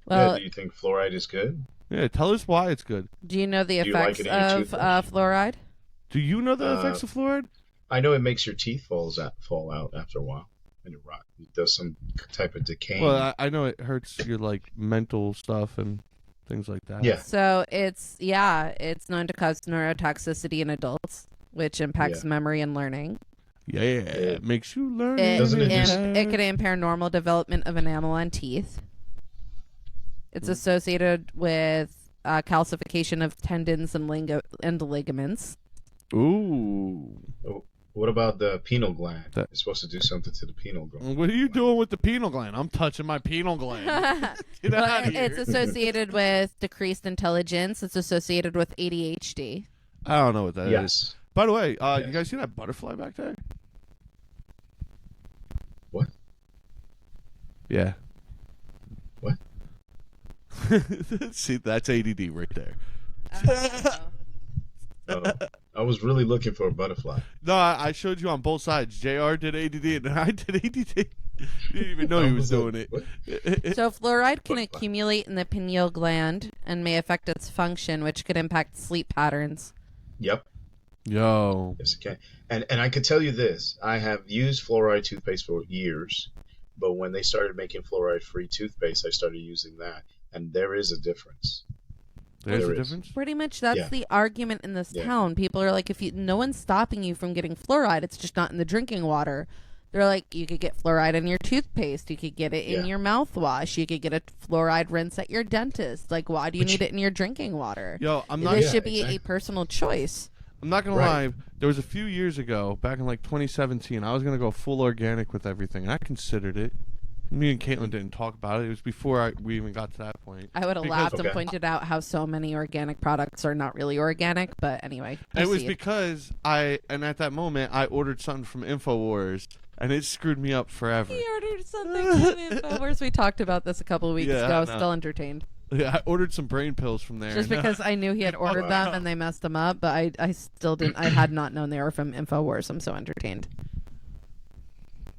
S3: Well,
S1: Do you think fluoride is good?
S2: Yeah, tell us why it's good.
S3: do you know the
S1: Do you like
S3: effects
S1: it in your
S3: of
S1: toothbrush?
S3: fluoride?
S2: Do you know the effects of fluoride?
S1: I know it makes your teeth fall out after a while, and it rot. It does some type of decaying.
S2: Well, I know it hurts your like mental stuff and things like that.
S1: Yeah.
S3: So it's known to cause neurotoxicity in adults, which impacts memory and learning.
S2: Yeah, it makes you learn.
S1: Doesn't it just-
S3: It could impair normal development of enamel on teeth. It's associated with calcification of tendons and ligaments.
S2: Ooh.
S1: What about the pineal gland?
S2: That-
S1: It's supposed to do something to the pineal gland.
S2: What are you doing with the pineal gland? I'm touching my pineal gland. Get out of here.
S3: It's associated with decreased intelligence. It's associated with ADHD.
S2: I don't know what that is.
S1: Yes.
S2: By the way, you guys see that butterfly back there?
S1: What?
S2: Yeah.
S1: What?
S2: See, that's ADD right there.
S1: I was really looking for a butterfly.
S2: No, I showed you on both sides. JR did ADD and I did ADD. didn't even know he was doing it.
S3: So fluoride can accumulate in the pineal gland and may affect its function, which could impact sleep patterns.
S1: Yep.
S2: Yo.
S1: Yes, it can. And I could tell you this. I have used fluoride toothpaste for years, but when they started making fluoride-free toothpaste, I started using that, and there is a difference.
S2: There's
S1: There
S2: a
S1: is.
S2: difference?
S3: Pretty much that's
S1: Yeah.
S3: the argument in this
S1: Yeah.
S3: town. People are like, no one's stopping you from getting fluoride. It's just not in the drinking water. They're like, you could get fluoride in your toothpaste. You could get it in
S1: Yeah.
S3: your mouthwash. You could get a fluoride rinse at your dentist. Like, why do you need it in your drinking water?
S2: Yo, I'm not.
S3: This
S1: Yeah,
S3: should be
S1: exactly.
S3: a personal choice.
S2: I'm not gonna
S1: Right.
S2: lie. There was a few years ago, back in like 2017, I was gonna go full organic with everything. I considered it. Me and Caitlin didn't talk about it. It was before we even got to that point.
S3: I would have
S2: Because-
S3: laughed and
S1: Okay.
S3: pointed out how so many organic products are not really organic. But anyway,
S2: It was
S3: proceed.
S2: because at that moment, I ordered something from InfoWars, and it screwed me up forever.
S3: He ordered something from InfoWars. We talked about this a couple of weeks
S2: Yeah,
S3: ago.
S2: I
S3: I was
S2: know.
S3: still entertained.
S2: Yeah, I ordered some brain pills from there.
S3: Just
S2: and,
S3: because I knew he had ordered them and they messed them up, but I still didn't. I had not known they were from InfoWars. I'm so entertained.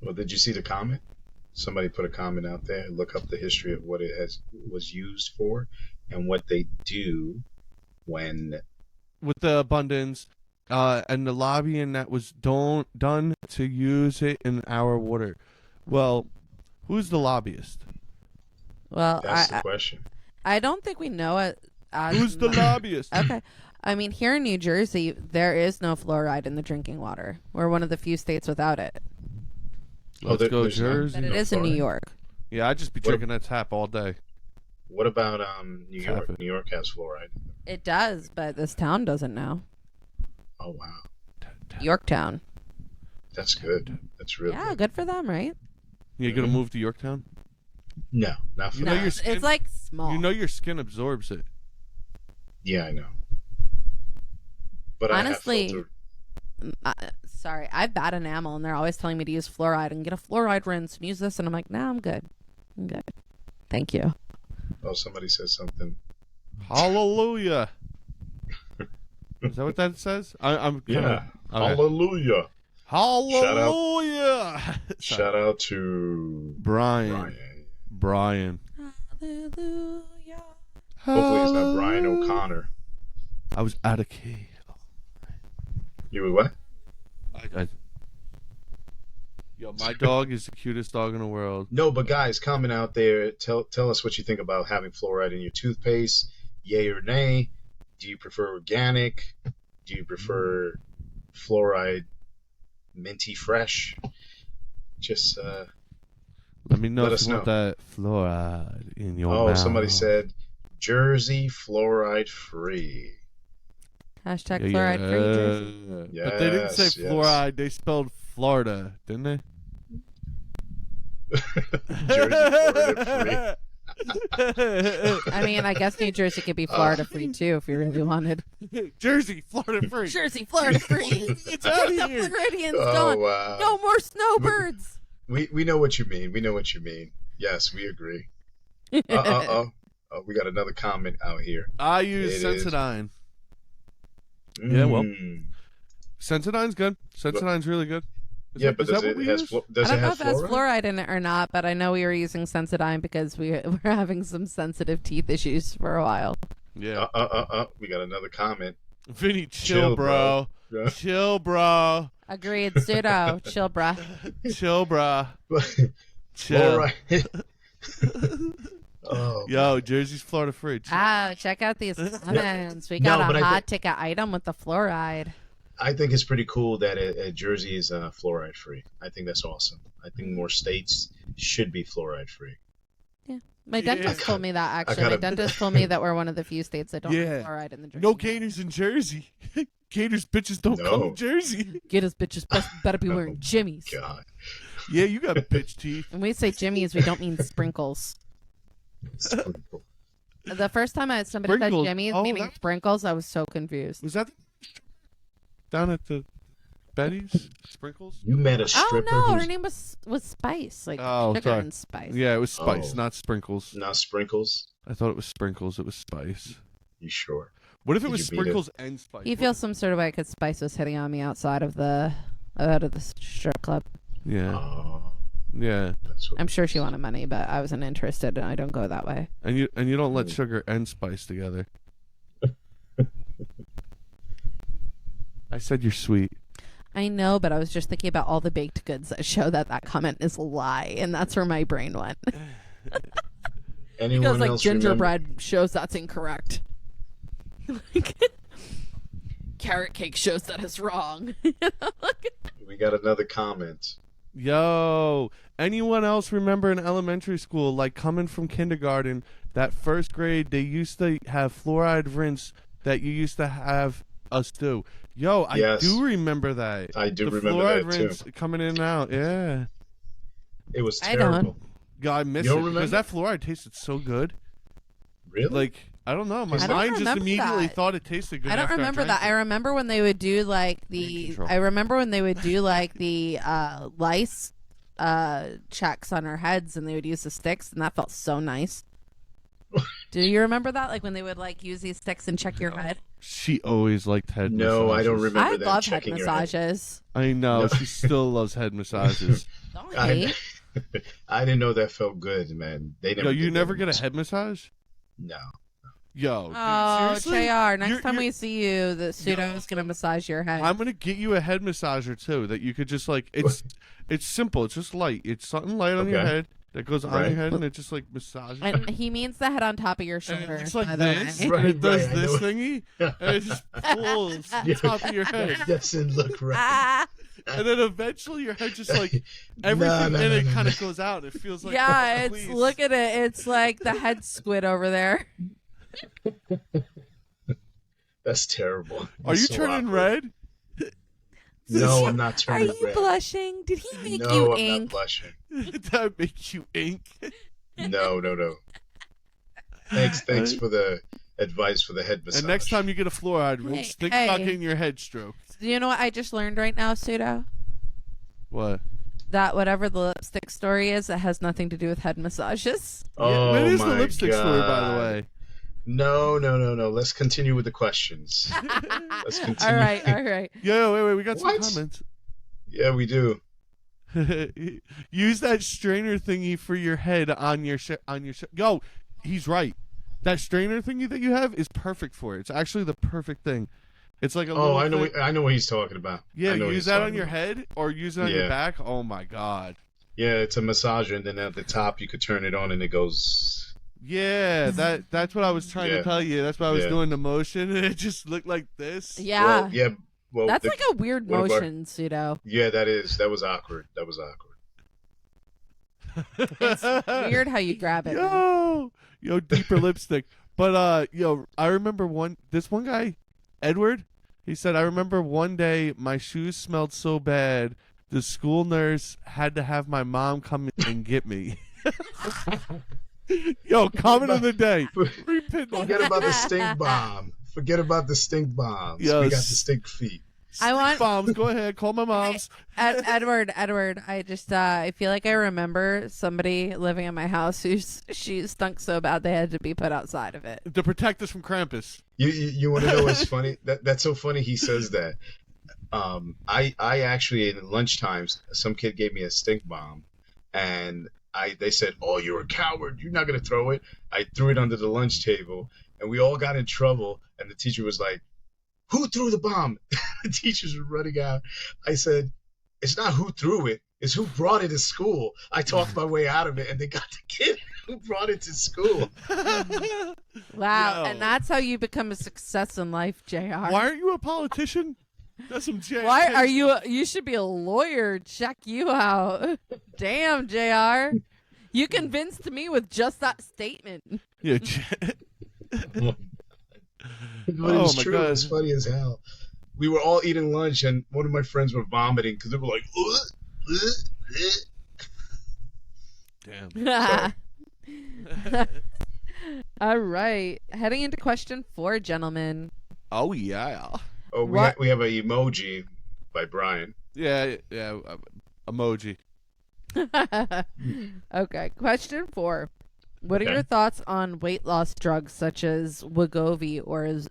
S1: Well, did you see the comment? Somebody put a comment out there. Look up the history of what it was used for and what they do when.
S2: with the abundance and the lobbying that was done to use it in our water. Well, who's the lobbyist?
S3: Well,
S1: That's the question.
S3: I don't think we know it.
S2: Who's the lobbyist?
S3: Okay. I mean, here in New Jersey, there is no fluoride in the drinking water. We're one of the few states without it.
S2: Let's go
S1: there's none?
S2: Jersey.
S3: But it
S1: No
S3: is in New
S1: fluoride?
S3: York.
S2: Yeah, I'd just be
S1: What-
S2: drinking that tap all day.
S1: What about New
S2: Tap
S1: York?
S2: it.
S1: New York has fluoride.
S3: It does, but this town doesn't now.
S1: Oh wow,
S3: Yorktown.
S1: that's good. That's really
S3: Yeah,
S1: good.
S3: good for them, right?
S2: You gonna move to Yorktown?
S1: No, not for
S2: You know
S3: No,
S2: your skin-
S3: it's like small.
S2: You know your skin absorbs it.
S1: Yeah, I know. But
S3: Honestly,
S1: I have filtered.
S3: Sorry, I have bad enamel, and they're always telling me to use fluoride and get a fluoride rinse and use this, and I'm like, nah, I'm good. I'm good. Thank you.
S1: Oh, somebody said something.
S2: Hallelujah. Is that what that says? I'm
S1: Yeah.
S2: Okay.
S1: Hallelujah.
S2: Hallelujah.
S1: Shout out to
S2: Brian.
S1: Brian.
S3: Hallelujah.
S1: Hopefully it's not Brian O'Connor.
S2: I was out of key.
S1: You were what?
S2: Yo, my dog is the cutest dog in the world.
S1: No, but guys, comment out there. Tell us what you think about having fluoride in your toothpaste. Yay or nay? Do you prefer organic? Do you prefer fluoride minty fresh? Just
S2: Let me know
S1: Let
S2: if
S1: us
S2: you want
S1: know.
S2: that fluoride in your mouth.
S1: somebody said Jersey fluoride free.
S3: Hashtag fluoride free Jersey.
S2: But they didn't say
S1: Yes, yes.
S2: fluoride. They spelled Florida, didn't they?
S1: Jersey Florida
S3: I mean, I guess New Jersey could be Florida free too if you really wanted.
S2: Jersey, Florida free.
S3: Jersey, Florida free.
S2: It's out of
S3: the
S2: here.
S3: Floridians
S1: Oh
S3: gone.
S1: wow.
S3: No more snowbirds.
S1: We know what you mean. We know what you mean. Yes, we agree. Oh, we got another comment out here.
S2: I use
S1: It is.
S2: Sensodyne. Yeah, well.
S1: Mm.
S2: Sensodyne's good. Sensodyne's really good. Is
S1: Yeah,
S2: that-
S1: but
S2: is
S1: does
S2: that
S1: it
S2: what we
S1: has
S2: use?
S1: flu-
S3: I
S1: does it
S3: don't know
S1: have
S3: if it has
S1: fluoride?
S3: fluoride in it or not, but I know we were using Sensodyne because we're having some sensitive teeth issues for a while.
S2: Yeah.
S1: We got another comment.
S2: Vinny, chill,
S1: Chill,
S2: bro.
S1: bro.
S2: Chill, bro.
S3: Agreed, pseudo. Chill, bruh.
S2: Chill, bro. Chill.
S1: Fluoride. Oh,
S2: Yo, Jersey's Florida free. Chill.
S3: Ah, check out these comments. We
S1: No,
S3: got
S1: but
S3: a
S1: I
S3: hot ticket item with the fluoride.
S1: I think it's pretty cool that Jersey is fluoride free. I think that's awesome. I think more states should be fluoride free.
S3: My dentist told me that, actually.
S1: gotta-
S3: My dentist told me that we're one of the few states that don't
S2: Yeah.
S3: have fluoride in the drinking
S2: No
S3: water.
S2: gators in Jersey. Gators bitches don't
S1: No.
S2: come to Jersey.
S3: Get us bitches better be wearing
S1: Oh,
S3: jimmies.
S1: God.
S2: Yeah, you got bitch teeth.
S3: When we say jimmies, we don't mean sprinkles. The first time somebody said
S2: Sprinkles.
S3: jimmies
S2: Oh,
S3: meaning
S2: that-
S3: sprinkles, I was so confused.
S2: Was that down at the Betty's? Sprinkles?
S1: You met a
S3: Oh
S1: stripper
S3: no, her
S1: who's
S3: name was Spice, like
S2: Oh,
S3: sugar
S2: sorry.
S3: and spice.
S2: Yeah, it was Spice,
S1: Oh.
S2: not Sprinkles.
S1: not sprinkles?
S2: I thought it was Sprinkles. It was Spice.
S1: You sure?
S2: What if it
S1: Did
S2: was
S1: you beat it?
S2: Sprinkles and Spice?
S3: You feel some sort of way because Spice was hitting on me outside of the strip club.
S2: Yeah.
S1: Oh.
S2: Yeah.
S3: I'm sure she wanted money, but I wasn't interested, and I don't go that way.
S2: And you don't let sugar and spice together. I said you're sweet.
S3: I know, but I was just thinking about all the baked goods that show that comment is a lie, and that's where my brain went.
S1: Anyone
S3: Because like
S1: else
S3: gingerbread shows that's incorrect. Carrot cake shows that is wrong.
S1: We got another comment.
S2: Yo, anyone else remember in elementary school, like coming from kindergarten, that first grade, they used to have fluoride rinse that you used to have us do? Yo, I do remember that.
S1: I do remember
S2: fluoride
S1: that
S2: rinse
S1: too.
S2: Coming in and out, yeah.
S1: It was terrible.
S2: God, I miss it because that fluoride tasted so good.
S1: Really?
S2: Like, I don't know. My mind just immediately thought it tasted good.
S3: I don't remember that. I remember when they would do like the. I remember when they would do like the lice checks on our heads, and they would use the sticks, and that felt so nice. Do you remember that? Like when they would like use these sticks and check your head.
S2: She always liked head massages.
S1: No, I don't remember that.
S3: I love head massages.
S2: I know. She still loves head massages.
S3: Don't hate.
S1: I didn't know that felt good, man. They never.
S2: Yo, you never get a head massage?
S1: No.
S2: Yo, dude,
S3: oh,
S2: seriously?
S3: JR, next time we see you, the pseudo's gonna massage your head.
S2: I'm gonna get you a head massager too. That you could just like it's simple. It's just light. It's something light on your head that goes on your head, and it just like massages.
S3: And he means the head on top of your shoulder.
S2: It's like
S3: by
S2: this.
S3: the way.
S2: And it does this thingy, and it just pulls the top of your head.
S1: It doesn't look right.
S2: And then eventually your head just like everything in it kind of goes out. It feels like
S3: it's look at it. It's like the head squid over there.
S1: That's terrible.
S2: Are you turning red?
S1: No, I'm not turning red.
S3: Are you blushing? Did he make you
S1: No, I'm
S3: ink?
S1: not blushing.
S2: Did that make you ink?
S1: No. Thanks for the advice for the head massage.
S2: And next time you get a fluoride rinse, think about getting your head stroked.
S3: Do you know what I just learned right now, Pseudo?
S2: What?
S3: That whatever the lipstick story is, it has nothing to do with head massages.
S1: Oh,
S2: what is
S1: my
S2: the lipstick story, by the way?
S1: No. Let's continue with the questions. Let's continue.
S3: All right.
S2: Yo, wait, we got some comments.
S1: Yeah, we do.
S2: Use that strainer thingy for your head on your Yo, he's right. That strainer thingy that you have is perfect for it. It's actually the perfect thing. It's like a little
S1: I know what he's talking about.
S2: Yeah, use that on your head or use it on your back. Oh my god.
S1: Yeah, it's a massager, and then at the top you could turn it on and it goes.
S2: Yeah, that's what I was trying to tell you. That's why I was doing the motion, and it just looked like this.
S3: Yeah.
S1: Well,
S3: that's like a weird motion, Pseudo.
S1: Yeah, that was awkward.
S3: It's weird how you grab it.
S2: Yo, deeper lipstick. But I remember this one guy, Edward. He said, I remember one day my shoes smelled so bad, the school nurse had to have my mom come and get me. Yo, comment of the day.
S1: Forget about the stink bomb. Forget about the stink bombs.
S2: Yes.
S1: We got the stink feet.
S3: I want
S2: bombs. Go ahead, call my moms.
S3: Edward. I just I feel like I remember somebody living in my house whose shoes stunk so bad they had to be put outside of it
S2: to protect us from Krampus.
S1: You want to know what's funny? That's so funny. He says that. I actually in lunchtimes some kid gave me a stink bomb, and they said, "Oh, you're a coward. You're not gonna throw it." I threw it under the lunch table, and we all got in trouble. And the teacher was like, "Who threw the bomb?" The teachers were running out. I said, "It's not who threw it. It's who brought it to school." I talked my way out of it, and they got the kid who brought it to school.
S3: Wow, and that's how you become a success in life, JR.
S2: Why aren't you a politician? That's some JR.
S3: Why are you? You should be a lawyer. Check you out. Damn, JR. You convinced me with just that statement.
S2: Yeah.
S1: But it was true. God. It was funny as hell. We were all eating lunch, and one of my friends were vomiting because they were like,
S2: Damn.
S3: All right. Heading into question 4, gentlemen.
S2: Oh, yeah.
S1: Oh, we have an emoji by Brian.
S2: Yeah, emoji.
S3: Okay. Question 4. What are your thoughts on weight loss drugs such as Wegovy or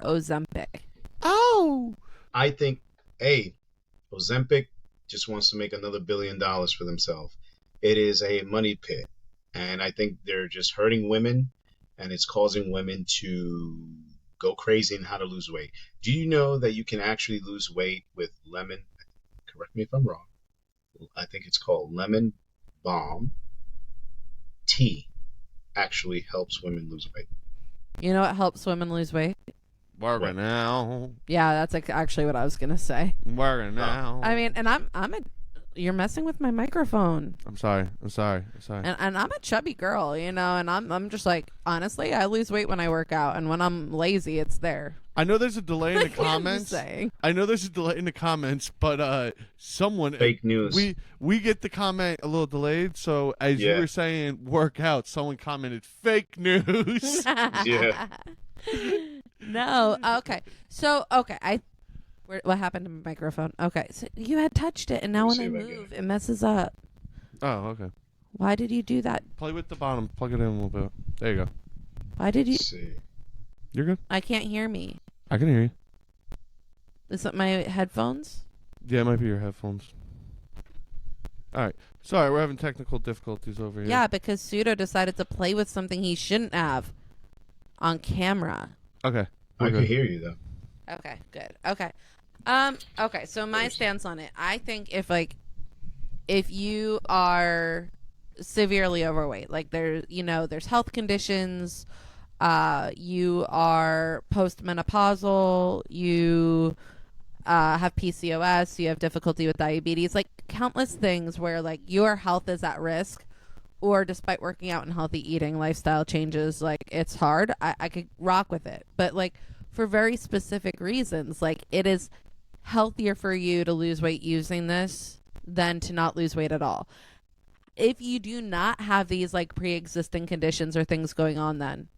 S3: Ozempic?
S2: Oh,
S1: I think Ozempic just wants to make another $1 billion for themselves. It is a money pit, and I think they're just hurting women, and it's causing women to go crazy in how to lose weight. Do you know that you can actually lose weight with lemon? Correct me if I'm wrong. I think it's called lemon balm tea. Actually helps women lose weight.
S3: You know what helps women lose weight?
S2: Working now.
S3: Yeah, that's actually what I was gonna say.
S2: Working now.
S3: I mean, and you're messing with my microphone.
S2: I'm sorry.
S3: And I'm a chubby girl, and I'm just like, honestly, I lose weight when I work out, and when I'm lazy, it's there.
S2: I know there's a delay in the
S3: I'm just
S2: comments.
S3: saying.
S2: I know there's a delay in the comments, but someone
S1: Fake news.
S2: We get the comment a little delayed, so as you were saying work out, someone commented fake news.
S1: Yeah.
S3: No. Okay. So what happened to my microphone? Okay. So you had touched it, and now when I move, it messes up.
S2: Oh, okay.
S3: Why did you do that?
S2: Play with the bottom. Plug it in a little bit. There you go.
S3: Why did you?
S1: Let's see.
S2: You're good.
S3: I can't hear me.
S2: I can hear you.
S3: Is it my headphones?
S2: Yeah, it might be your headphones. All right. Sorry, we're having technical difficulties over here.
S3: Yeah, because Pseudo decided to play with something he shouldn't have on camera.
S2: Okay.
S1: I can hear you though.
S3: Okay, good. Okay. Okay, so my stance on it. I think if you are severely overweight, like there's health conditions, you are postmenopausal, you have PCOS, you have difficulty with diabetes, like countless things where like your health is at risk, or despite working out and healthy eating, lifestyle changes, like it's hard. I could rock with it. But like for very specific reasons, like it is healthier for you to lose weight using this than to not lose weight at all. If you do not have these like pre-existing conditions or things going on, then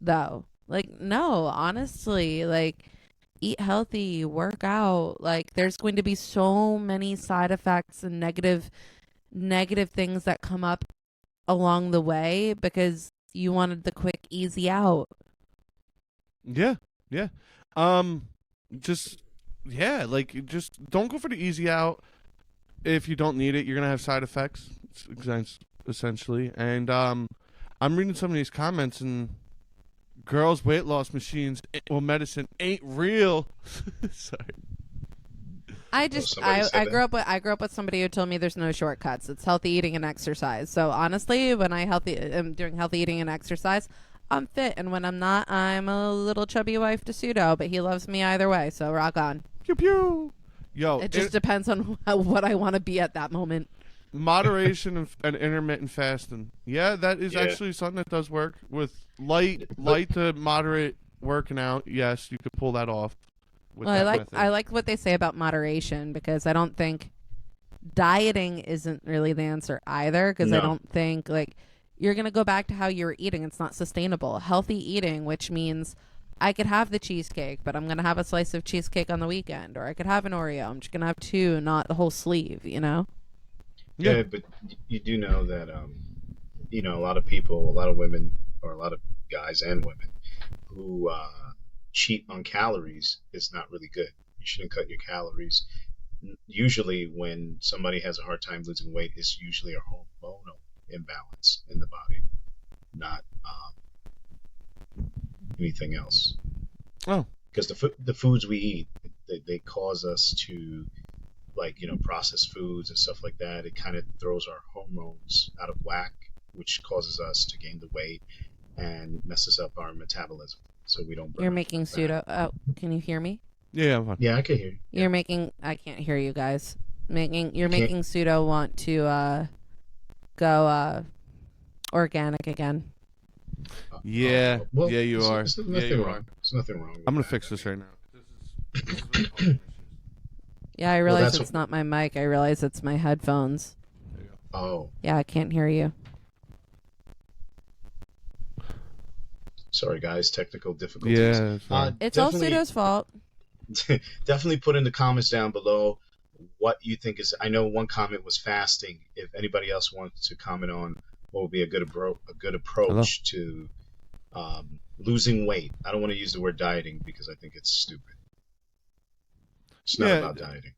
S3: though, like, no, honestly, like, eat healthy, work out. Like, there's going to be so many side effects and negative things that come up along the way because you wanted the quick, easy out.
S2: Yeah. Just don't go for the easy out. If you don't need it, you're gonna have side effects, essentially. And I'm reading some of these comments, and girls' weight loss machines or medicine ain't real. Sorry.
S3: I grew up with somebody who told me there's no shortcuts. It's healthy eating and exercise. So honestly, when I'm doing healthy eating and exercise, I'm fit, and when I'm not, I'm a little chubby wife to Pseudo, but he loves me either way. So rock on.
S2: Pew pew. Yo,
S3: it just depends on what I want to be at that moment.
S2: Moderation and intermittent fasting. Yeah, that is actually something that does work with light to moderate working out. Yes, you could pull that off.
S3: Well, I like what they say about moderation, because I don't think dieting isn't really the answer either, because I don't think like you're going to go back to how you were eating. It's not sustainable. Healthy eating, which means I could have the cheesecake, but I'm going to have a slice of cheesecake on the weekend, or I could have an Oreo. I'm just going to have two, not the whole sleeve,
S1: Yeah, but you do know that, a lot of people, a lot of women, or a lot of guys and women who cheat on calories is not really good. You shouldn't cut your calories. Usually when somebody has a hard time losing weight, it's usually a hormonal imbalance in the body, not anything else.
S2: Oh.
S1: Because the foods we eat, they cause us to, processed foods and stuff like that. It kind of throws our hormones out of whack, which causes us to gain the weight and messes up our metabolism. So we don't burn.
S3: You're making Pseudo. Oh, can you hear me?
S2: Yeah, I'm fine.
S1: Yeah, I can hear you. Yeah.
S3: You're making. I can't hear you guys. Making Pseudo want to go organic again.
S2: Yeah,
S1: well,
S2: yeah, you are.
S1: There's nothing wrong. There's nothing wrong.
S2: I'm gonna fix this right now.
S3: Yeah, I realize it's not my mic. I realize it's my headphones.
S2: There you
S1: go. Oh.
S3: Yeah, I can't hear you.
S1: Sorry, guys. Technical difficulties.
S2: Yeah,
S3: it's all Pseudo's fault.
S1: Definitely put in the comments down below what you think is. I know one comment was fasting. If anybody else wants to comment on what would be a good approach to losing weight. I don't want to use the word dieting because I think it's stupid. It's not about dieting.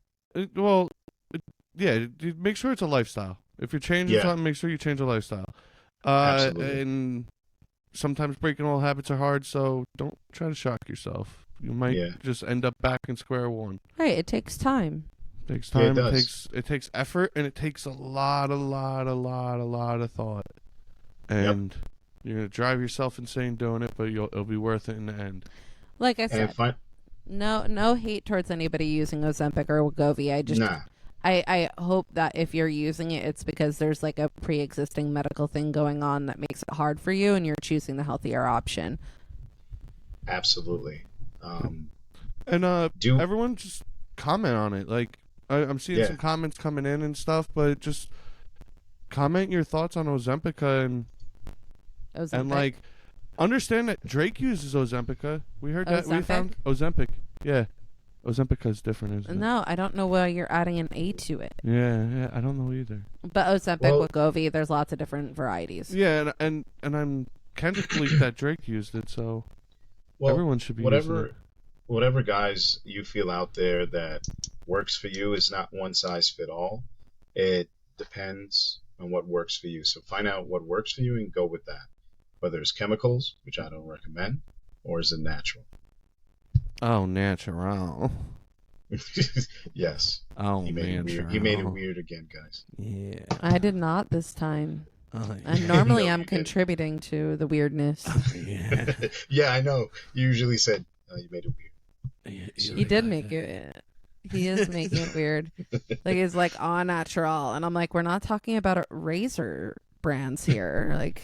S2: Make sure it's a lifestyle. If you're changing something, make sure you change your lifestyle.
S1: Absolutely.
S2: And sometimes breaking old habits are hard, so don't try to shock yourself. You might just end up back in square one.
S3: Right, it takes time.
S2: It takes time.
S1: Yeah, it does.
S2: It takes effort, and it takes a lot of thought. And you're gonna drive yourself insane doing it, but it'll be worth it in the end.
S3: Like I said, no hate towards anybody using Ozempic or Wegovy. I hope that if you're using it, it's because there's like a pre-existing medical thing going on that makes it hard for you, and you're choosing the healthier option.
S1: Absolutely.
S2: And everyone just comment on it. Like I'm seeing some comments coming in and stuff, but just comment your thoughts on Ozempic and like understand that Drake uses Ozempic. We heard that. We found Ozempic. Yeah. Ozempic is different, isn't it?
S3: No, I don't know why you're adding an A to it.
S2: Yeah, I don't know either.
S3: But Ozempic, Wegovy, there's lots of different varieties.
S2: Yeah, and I'm Kendrick believed that Drake used it, so everyone should be using it.
S1: Whatever guys you feel out there that works for you is not one size fit all. It depends on what works for you. So find out what works for you and go with that. Whether it's chemicals, which I don't recommend, or is it natural?
S2: Oh, natural.
S1: Yes.
S2: Oh,
S1: he made it weird again, guys.
S2: Yeah.
S3: I did not this time.
S2: Oh, yeah.
S3: And normally I'm contributing to the weirdness.
S2: Yeah.
S1: Yeah, I know. You usually said you made it weird.
S3: He did make it. He is making it weird. Like it's like all natural, and I'm like, we're not talking about razor brands here. Like,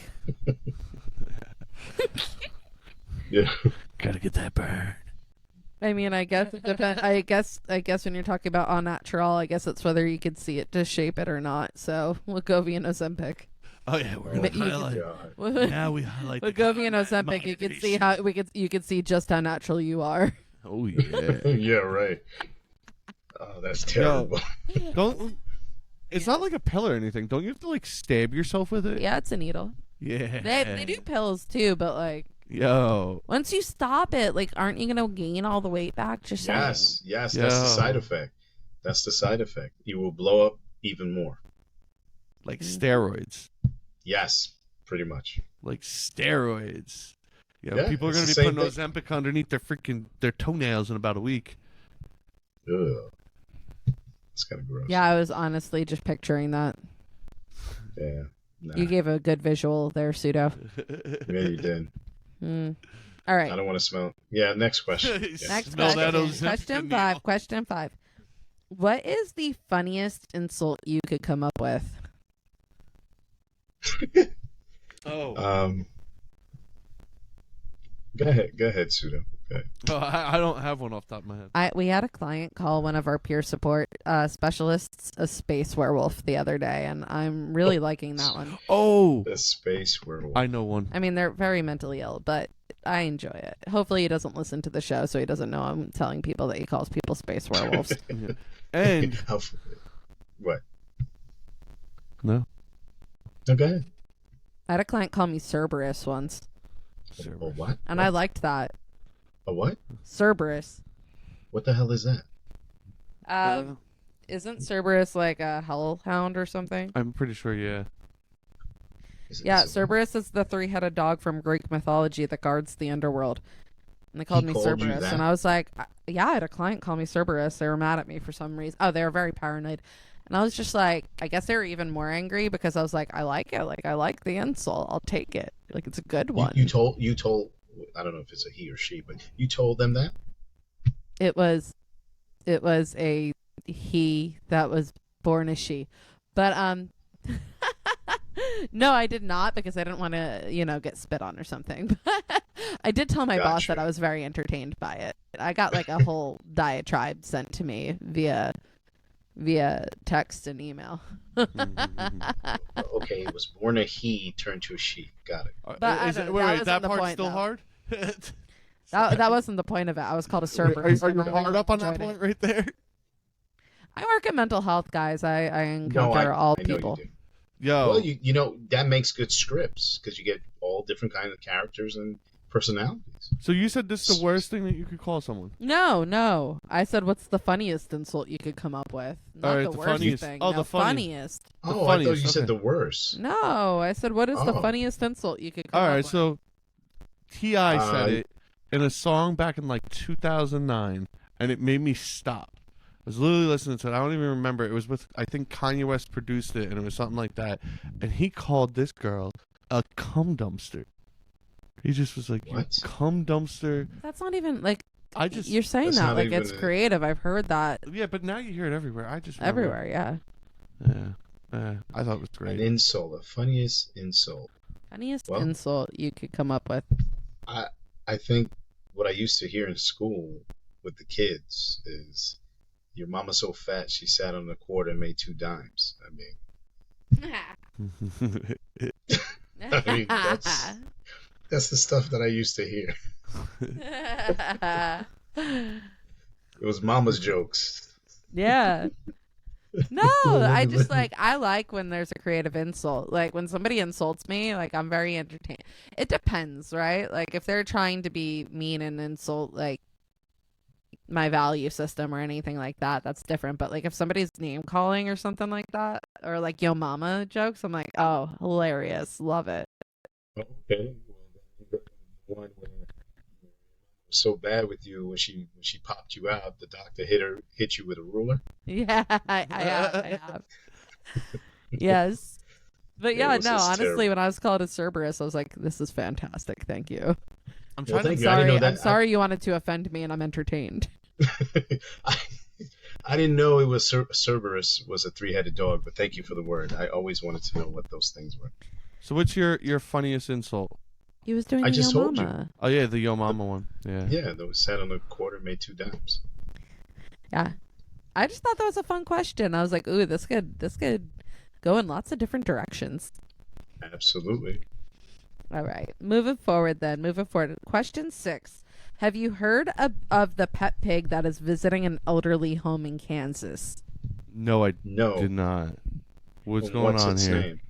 S1: yeah.
S2: Gotta get that burn.
S3: I mean, I guess it depends. I guess when you're talking about all natural, I guess it's whether you could see it to shape it or not. So Wegovy and Ozempic.
S2: Oh yeah, we highlight
S3: Wegovy and Ozempic. You could see how you could see just how natural you are.
S2: Oh yeah.
S1: Yeah, right. Oh, that's terrible.
S2: Don't. It's not like a pill or anything. Don't you have to like stab yourself with it?
S3: Yeah, it's a needle.
S2: Yeah.
S3: They do pills too, but like.
S2: Yo.
S3: Once you stop it, like, aren't you gonna gain all the weight back? Just
S1: yes, that's the side effect. That's the side effect. You will blow up even more.
S2: Like steroids.
S1: Yes, pretty much.
S2: Like steroids. Yeah, people are gonna be putting Ozempic underneath their toenails in about a week.
S1: Ugh. It's kind of gross.
S3: Yeah, I was honestly just picturing that.
S1: Yeah. Nah.
S3: You gave a good visual there, Pseudo.
S1: Yeah, you did.
S3: All right.
S1: I don't want to smell. Yeah, next question.
S3: Next question. Question 5. What is the funniest insult you could come up with?
S1: Go ahead, Pseudo. Go ahead.
S2: Oh, I don't have one off the top of my head.
S3: We had a client call one of our peer support specialists a space werewolf the other day, and I'm really liking that one.
S2: Oh,
S1: the space werewolf.
S2: I know one.
S3: I mean, they're very mentally ill, but I enjoy it. Hopefully, he doesn't listen to the show, so he doesn't know I'm telling people that he calls people space werewolves.
S2: Yeah. And
S1: what?
S2: No.
S1: No, go ahead.
S3: I had a client call me Cerberus once.
S1: A what?
S3: And I liked that.
S1: A what?
S3: Cerberus.
S1: What the hell is that?
S3: Isn't Cerberus like a hellhound or something?
S2: I'm pretty sure, yeah.
S3: Yeah, Cerberus is the 3-headed dog from Greek mythology that guards the underworld. And they called me Cerberus. And I was like, yeah, I had a client call me Cerberus. They were mad at me for some reason. Oh, they were very paranoid. And I was just like, I guess they were even more angry because I was like, I like it. Like, I like the insult. I'll take it. Like, it's a good one.
S1: You told, I don't know if it's a he or she, but you told them that?
S3: It was a he that was born a she. But, no, I did not because I didn't want to, get spit on or something. But I did tell my boss that I was very entertained by it. I got like a whole diatribe sent to me via text and email.
S1: Okay, it was born a he, turned to a she. Got it.
S3: But
S2: wait, that part's
S3: point,
S2: still
S3: though.
S2: hard?
S3: that wasn't the point of it. I was called a Cerberus.
S2: Are you hard up on that point right there?
S3: I work in mental health, guys. I encounter all people.
S2: Yo.
S1: Well, that makes good scripts because you get all different kinds of characters and personalities.
S2: So you said this is the worst thing that you could call someone?
S3: No. I said, what's the funniest insult you could come up with? Not
S2: Alright,
S3: the
S2: the
S3: worst
S2: funniest.
S3: thing.
S2: Oh,
S3: no,
S2: the funniest.
S3: funniest.
S1: Oh, I thought
S2: funniest,
S1: you said
S2: okay.
S1: the worst.
S3: No, I said, what is the
S1: Oh.
S3: funniest insult you could come
S2: All
S3: up
S2: right,
S3: with?
S2: so T.I. said it in a song back in like 2009, and it made me stop. I was literally listening to it. I don't even remember. It was with, I think Kanye West produced it, and it was something like that. And he called this girl a cum dumpster. He just was like, "You
S1: What?
S2: cum dumpster."
S3: That's not even like you're saying
S1: That's
S3: that
S1: not
S3: like
S1: even
S3: it's creative. I've heard that
S2: Yeah, but now you hear it everywhere. I just remember.
S3: everywhere. Yeah.
S2: Yeah, I thought it was
S1: An
S2: great.
S1: insult, the funniest insult.
S3: Funniest
S1: Well-
S3: insult you could come up with.
S1: I think what I used to hear in school with the kids is, "Your mama's so fat she sat on a quarter and made 2 dimes." I mean, that's the stuff that I used to hear. It was mama's jokes.
S3: Yeah. No,
S1: Cool,
S3: I
S1: look at
S3: just
S1: that.
S3: I like when there's a creative insult. Like when somebody insults me, like I'm very entertained. It depends, right? Like if they're trying to be mean and insult like my value system or anything like that, that's different. But like if somebody's name calling or something like that, or like yo mama jokes, I'm like, oh, hilarious, love it.
S1: Okay. Well, one where it was so bad with you when she popped you out, the doctor hit you with a ruler.
S3: Yeah, I have. Yes. But
S1: Yeah,
S3: yeah,
S1: it was
S3: no,
S1: just
S3: honestly,
S1: terrible.
S3: when I was called a Cerberus, I was like, this is fantastic. Thank you.
S2: I'm
S1: Well,
S2: trying
S1: thank
S2: to.
S1: you. I didn't know
S3: Sorry,
S1: that.
S3: I'm sorry you wanted to offend me and I'm entertained.
S1: I didn't know it was Cerberus was a 3-headed dog, but thank you for the word. I always wanted to know what those things were.
S2: So what's your funniest insult?
S3: He was doing
S1: I
S3: the
S1: just
S3: yo
S1: told you.
S3: mama.
S2: Oh yeah, the yo mama one. Yeah.
S1: Yeah, those sat on a quarter, made 2 dimes.
S3: Yeah. I just thought that was a fun question. I was like, ooh, this could go in lots of different directions.
S1: Absolutely.
S3: All right. Moving forward. Question 6. Have you heard of the pet pig that is visiting an elderly home in Kansas?
S2: No, I
S1: No.
S2: did not. What's going on
S1: its
S2: here?
S1: name?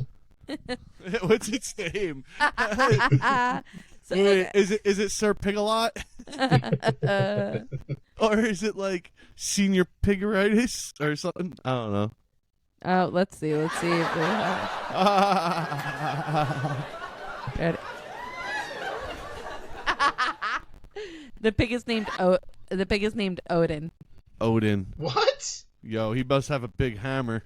S2: What's its name?
S3: So,
S2: Wait, is it Sir Pigalot? Or is it like Senior Pigaritis or something? I don't know.
S3: oh, let's see. If we have Ready? The pig is named Odin.
S2: Odin.
S1: What?
S2: Yo, he must have a big hammer.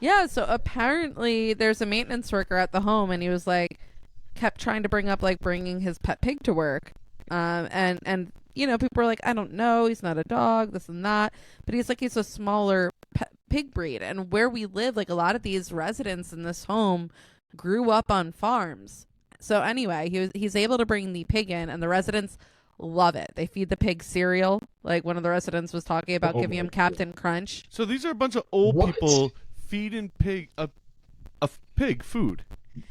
S3: Yeah, so apparently there's a maintenance worker at the home, and he was like, kept trying to bring up like bringing his pet pig to work, and you know, people were like, I don't know, he's not a dog, this and that, but he's a smaller pig breed, and where we live, like a lot of these residents in this home grew up on farms. So anyway, he's able to bring the pig in, and the residents love it. They feed the pig cereal. Like one of the residents was talking about
S1: Oh
S3: giving him
S1: my
S3: Captain Crunch.
S2: So these are a bunch of old
S1: What?
S2: people feeding a pig food.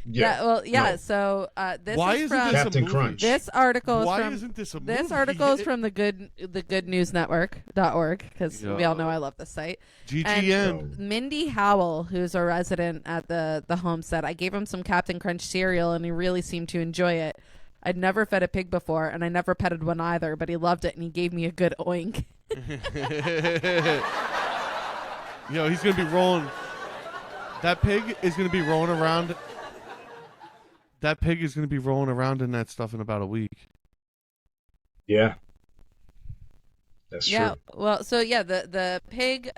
S3: Yeah.
S1: No.
S3: So this
S2: Why
S3: is
S2: isn't
S3: from
S2: this a
S1: Captain
S2: movie?
S1: Crunch.
S3: this article is
S2: Why
S3: from
S2: isn't this a movie?
S3: this article is from the Good News Network.org because we all know I love this site.
S2: GGN.
S3: Mindy Howell, who's a resident at the home, said, I gave him some Captain Crunch cereal and he really seemed to enjoy it. I'd never fed a pig before and I never petted one either, but he loved it and he gave me a good oink.
S2: Yo, he's gonna be rolling. That pig is gonna be rolling around. That pig is gonna be rolling around in that stuff in about a week.
S1: Yeah. That's
S3: Yeah.
S1: true.
S3: Well, so yeah, the pig,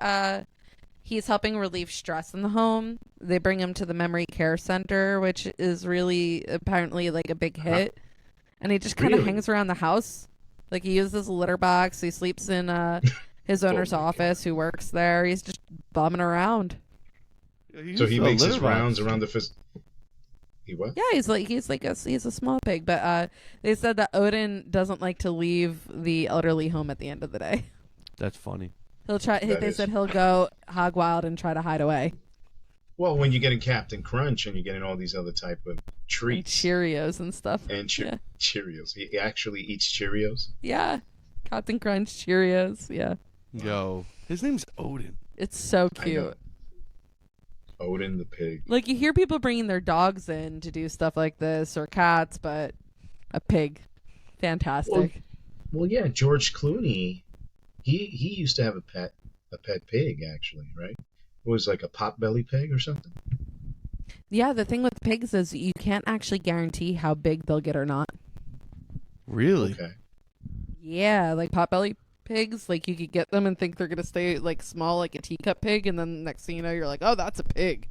S3: he's helping relieve stress in the home. They bring him to the memory care center, which is really apparently like a big hit. And he just kind of
S1: Really?
S3: hangs around the house. Like he uses a litter box. He sleeps in his owner's
S1: Oh my
S3: office who works there. He's just bumming around.
S1: So he makes his
S2: litter box.
S1: rounds around the He what?
S3: Yeah, he's a small pig, but they said that Odin doesn't like to leave the elderly home at the end of the day.
S2: That's funny.
S3: He'll try.
S1: That
S3: They
S1: is.
S3: said he'll go hog wild and try to hide away.
S1: Well, when you're getting Captain Crunch and you're getting all these other type of
S3: And
S1: treats
S3: Cheerios and stuff.
S1: and
S3: Yeah.
S1: Cheerios, he actually eats Cheerios.
S3: Yeah. Captain Crunch Cheerios. Yeah.
S2: Yo, his name's Odin.
S3: It's so
S1: I
S3: cute.
S1: know. Odin the pig.
S3: Like, you hear people bringing their dogs in to do stuff like this, or cats, but a pig. Fantastic.
S1: Well, yeah, George Clooney, he used to have a pet pig, actually, right? It was like a potbelly pig or something.
S3: Yeah, the thing with pigs is you can't actually guarantee how big they'll get or not.
S2: Really?
S1: Okay.
S3: Yeah, like potbelly pigs, like you could get them and think they're going to stay like small like a teacup pig, and then next thing you know, you're like, oh, that's a pig.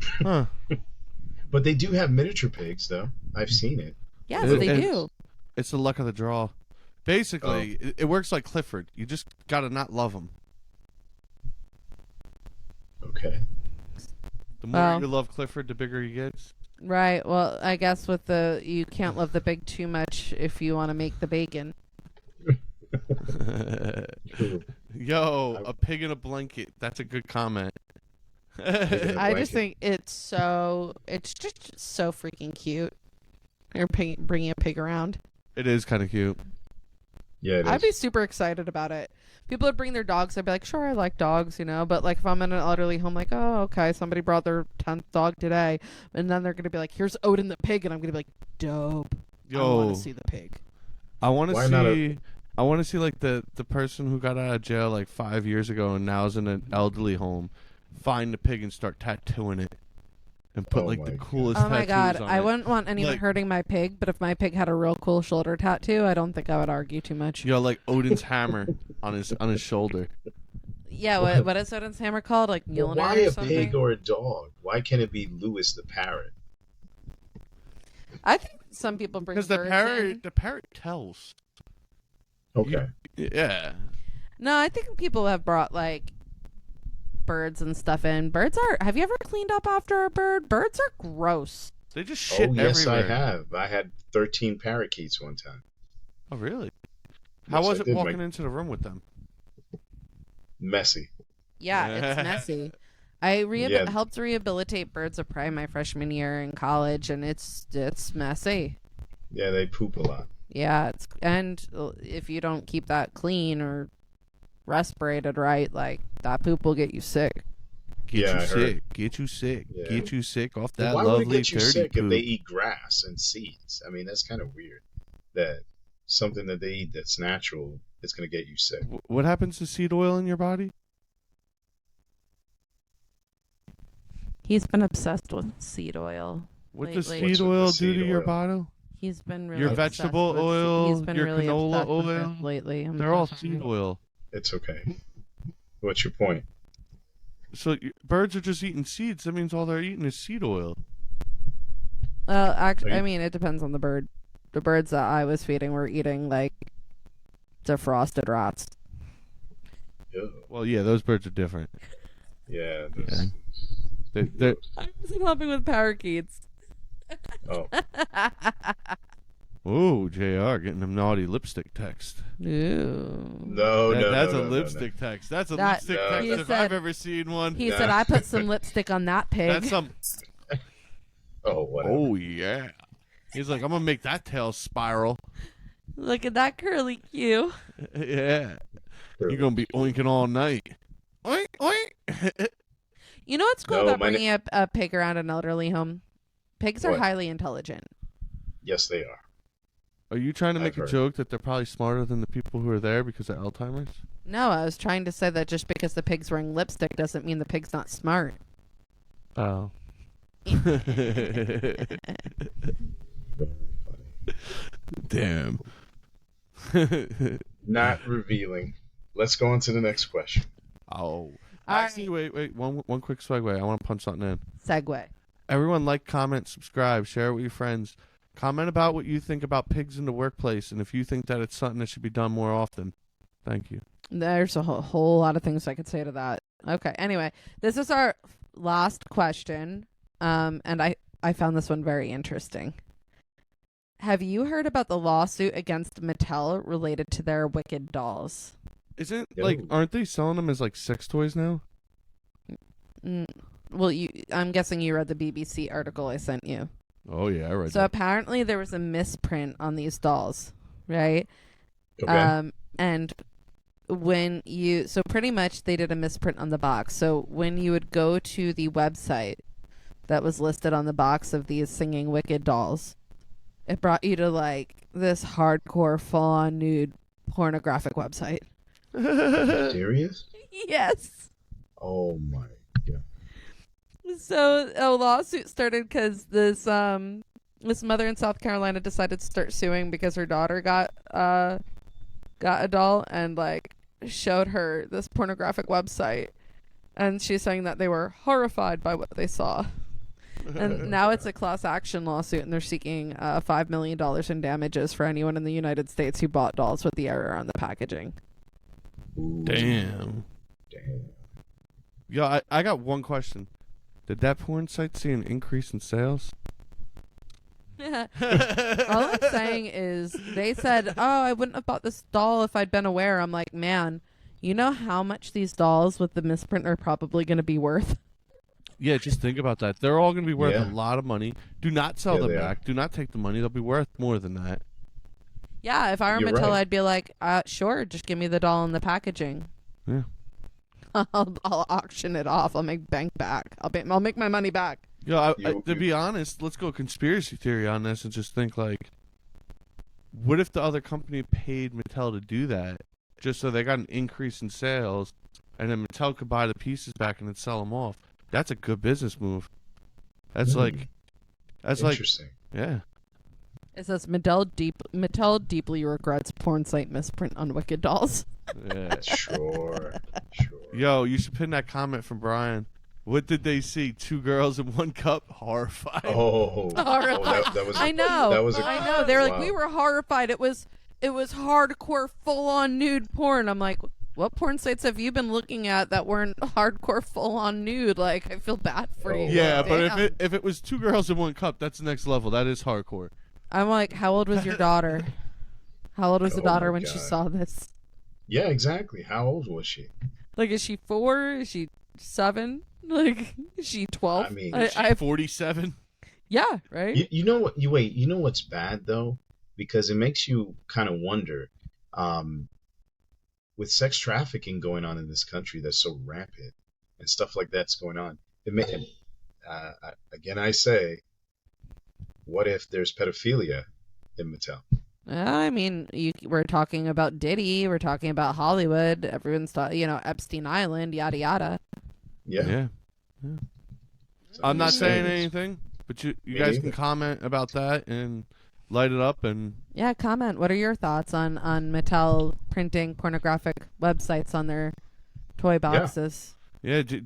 S2: Huh.
S1: But they do have miniature pigs, though. I've seen it.
S3: Yes, they do.
S2: It's the luck of the draw. Basically, it works like Clifford. You just got to not love them.
S1: Okay.
S2: The more you love Clifford, the bigger he gets.
S3: Right. Well, I guess you can't love the pig too much if you want to make the bacon.
S2: Yo, a pig in a blanket. That's a good comment.
S3: I just think it's just so freaking cute. You're bringing a pig around.
S2: It is kind of cute.
S1: Yeah, it is.
S3: I'd be super excited about it. People would bring their dogs. I'd be like, sure, I like dogs, But like, if I'm in an elderly home, like, oh, okay, somebody brought their 10th dog today, and then they're gonna be like, here's Odin the pig, and I'm gonna be like, dope.
S2: Yo,
S3: I want to see the pig.
S2: I want to see. I want to see like the person who got out of jail like 5 years ago and now is in an elderly home. Find the pig and start tattooing it, and put like the coolest.
S3: Oh my god,
S2: on
S3: I
S2: it.
S3: wouldn't want anyone hurting my pig, but if my pig had a real cool shoulder tattoo, I don't think I would argue too much.
S2: Yo, like Odin's hammer on his shoulder.
S3: Yeah, what is Odin's hammer called? Like Mjolnir
S1: why
S3: or
S1: a
S3: something?
S1: pig or a dog? Why can't it be Lewis the parrot?
S3: I think some people bring
S2: Because
S3: birds
S2: the parrot tells.
S1: Okay.
S2: Yeah.
S3: No, I think people have brought like birds and stuff in. Have you ever cleaned up after a bird? Birds are gross.
S2: They just shit everywhere.
S1: Yes, I have. I had 13 parakeets one time.
S2: Oh, really? How was it walking into the room with them?
S1: Messy.
S3: Yeah, it's messy. I helped rehabilitate birds of prey my freshman year in college, and it's messy.
S1: Yeah, they poop a lot.
S3: Yeah, and if you don't keep that clean or respirated right, like that poop will get you sick.
S2: Get you sick. Get you sick off that lovely
S1: Why would it get you sick
S2: poop?
S1: if they eat grass and seeds? I mean, that's kind of weird. That something that they eat that's natural is going to get you sick.
S2: What happens to seed oil in your body?
S3: He's been obsessed with seed oil.
S2: What
S3: lately.
S2: does seed oil do to your bottle?
S3: He's been really
S2: your
S3: obsessed
S2: vegetable
S3: with
S2: oil,
S3: he's been
S2: your
S3: really
S2: canola
S3: obsessed with
S2: oil
S3: it lately.
S2: They're all seed oil.
S1: It's okay. What's your point?
S2: So birds are just eating seeds. That means all they're eating is seed oil.
S3: Actually, I mean, it depends on the bird. The birds that I was feeding were eating like defrosted rats.
S1: Ew.
S2: Well, yeah, those birds are different.
S1: Yeah.
S2: They're
S3: I wasn't helping with parakeets.
S1: Oh.
S2: Ooh, JR getting them naughty lipstick text.
S3: Ooh.
S1: No,
S2: That's a
S1: no,
S2: lipstick text. That's a
S3: That-
S2: lipstick text if I've ever seen one.
S3: He said, I put some lipstick on that pig.
S2: That's some.
S1: Oh, whatever.
S2: Oh yeah. He's like, I'm gonna make that tail spiral.
S3: Look at that curly Q.
S2: Yeah. You're gonna be oinking all night. Oink oink.
S3: You know what's cool
S1: No,
S3: about bringing a pig around an elderly home? Pigs are
S1: What?
S3: highly intelligent.
S1: Yes, they are.
S2: Are you trying to make
S1: I've
S2: a
S1: heard.
S2: joke that they're probably smarter than the people who are there because of Alzheimer's?
S3: No, I was trying to say that just because the pig's wearing lipstick doesn't mean the pig's not smart.
S2: Oh. Damn.
S1: Not revealing. Let's go on to the next question.
S2: Oh.
S3: All
S2: Actually, wait. One quick segue. I want to punch something in.
S3: Segue.
S2: Everyone like, comment, subscribe, share it with your friends. Comment about what you think about pigs in the workplace and if you think that it's something that should be done more often. Thank you.
S3: There's a whole lot of things I could say to that. Okay, anyway, this is our last question, and I found this one very interesting. Have you heard about the lawsuit against Mattel related to their Wicked dolls?
S2: Isn't,
S1: Yo.
S2: aren't they selling them as, sex toys now?
S3: Well, I'm guessing you read the BBC article I sent you.
S2: Oh, yeah, I read
S3: So
S2: that.
S3: apparently there was a misprint on these dolls, right?
S1: Okay.
S3: And so pretty much they did a misprint on the box. So when you would go to the website that was listed on the box of these singing Wicked dolls, it brought you to like this hardcore full-on nude pornographic website.
S1: Serious?
S3: Yes.
S1: Oh my god.
S3: So a lawsuit started because this mother in South Carolina decided to start suing because her daughter got a doll and like showed her this pornographic website, and she's saying that they were horrified by what they saw. And now it's a class action lawsuit, and they're seeking $5 million in damages for anyone in the United States who bought dolls with the error on the packaging.
S1: Ooh.
S2: Damn. Yo, I got one question. Did that porn site see an increase in sales?
S3: All I'm saying is they said, oh, I wouldn't have bought this doll if I'd been aware. I'm like, man, you know how much these dolls with the misprint are probably going to be worth?
S2: Yeah, just think about that. They're all going to be worth
S1: Yeah.
S2: a lot of money. Do not sell them
S1: they
S2: back. Do not take the money. They'll be worth more than that.
S3: Yeah, if I were
S1: You're
S3: Mattel,
S1: right.
S3: I'd be like, sure, just give me the doll in the packaging.
S2: Yeah.
S3: I'll auction it off. I'll make bank back. I'll make my money back.
S2: Yo,
S1: You-
S2: to be honest, let's go conspiracy theory on this and just think like, what if the other company paid Mattel to do that just so they got an increase in sales, and then Mattel could buy the pieces back and then sell them off? That's a good business move. That's like,
S1: Interesting.
S2: yeah.
S3: It says Mattel deeply regrets porn site misprint on Wicked dolls.
S2: Yeah.
S1: Sure.
S2: Yo, you should pin that comment from Brian. What did they see? 2 girls in 1 cup? Horrified.
S1: Oh, that was.
S3: I know.
S1: That was.
S3: I know. They were like,
S1: wow.
S3: we were horrified. It was hardcore, full-on nude porn. I'm like, what porn sites have you been looking at that weren't hardcore, full-on nude? Like, I feel bad for you.
S2: Yeah,
S3: Like,
S2: but
S3: damn.
S2: if it was 2 girls in 1 cup, that's the next level. That is hardcore.
S3: I'm like, how old was your daughter? How old was the
S1: Oh
S3: daughter
S1: my
S3: when she
S1: God.
S3: saw this?
S1: Yeah, exactly. How old was she?
S3: Like, is she 4? Is she 7? Like, is she 12?
S1: I mean,
S3: I
S2: 47.
S3: yeah, right?
S1: You know what? You know what's bad though, because it makes you kind of wonder. With sex trafficking going on in this country that's so rampant and stuff like that's going on, again I say, what if there's pedophilia in Mattel?
S3: I mean, we're talking about Diddy. We're talking about Hollywood. Everyone's talking, Epstein Island, yada, yada.
S1: Yeah.
S2: So I'm not
S1: just
S2: saying
S1: it's-
S2: anything, but you
S1: Me
S2: guys
S1: neither.
S2: can comment about that and light it up. And
S3: Yeah, comment. What are your thoughts on Mattel printing pornographic websites on their toy boxes?
S2: yeah, do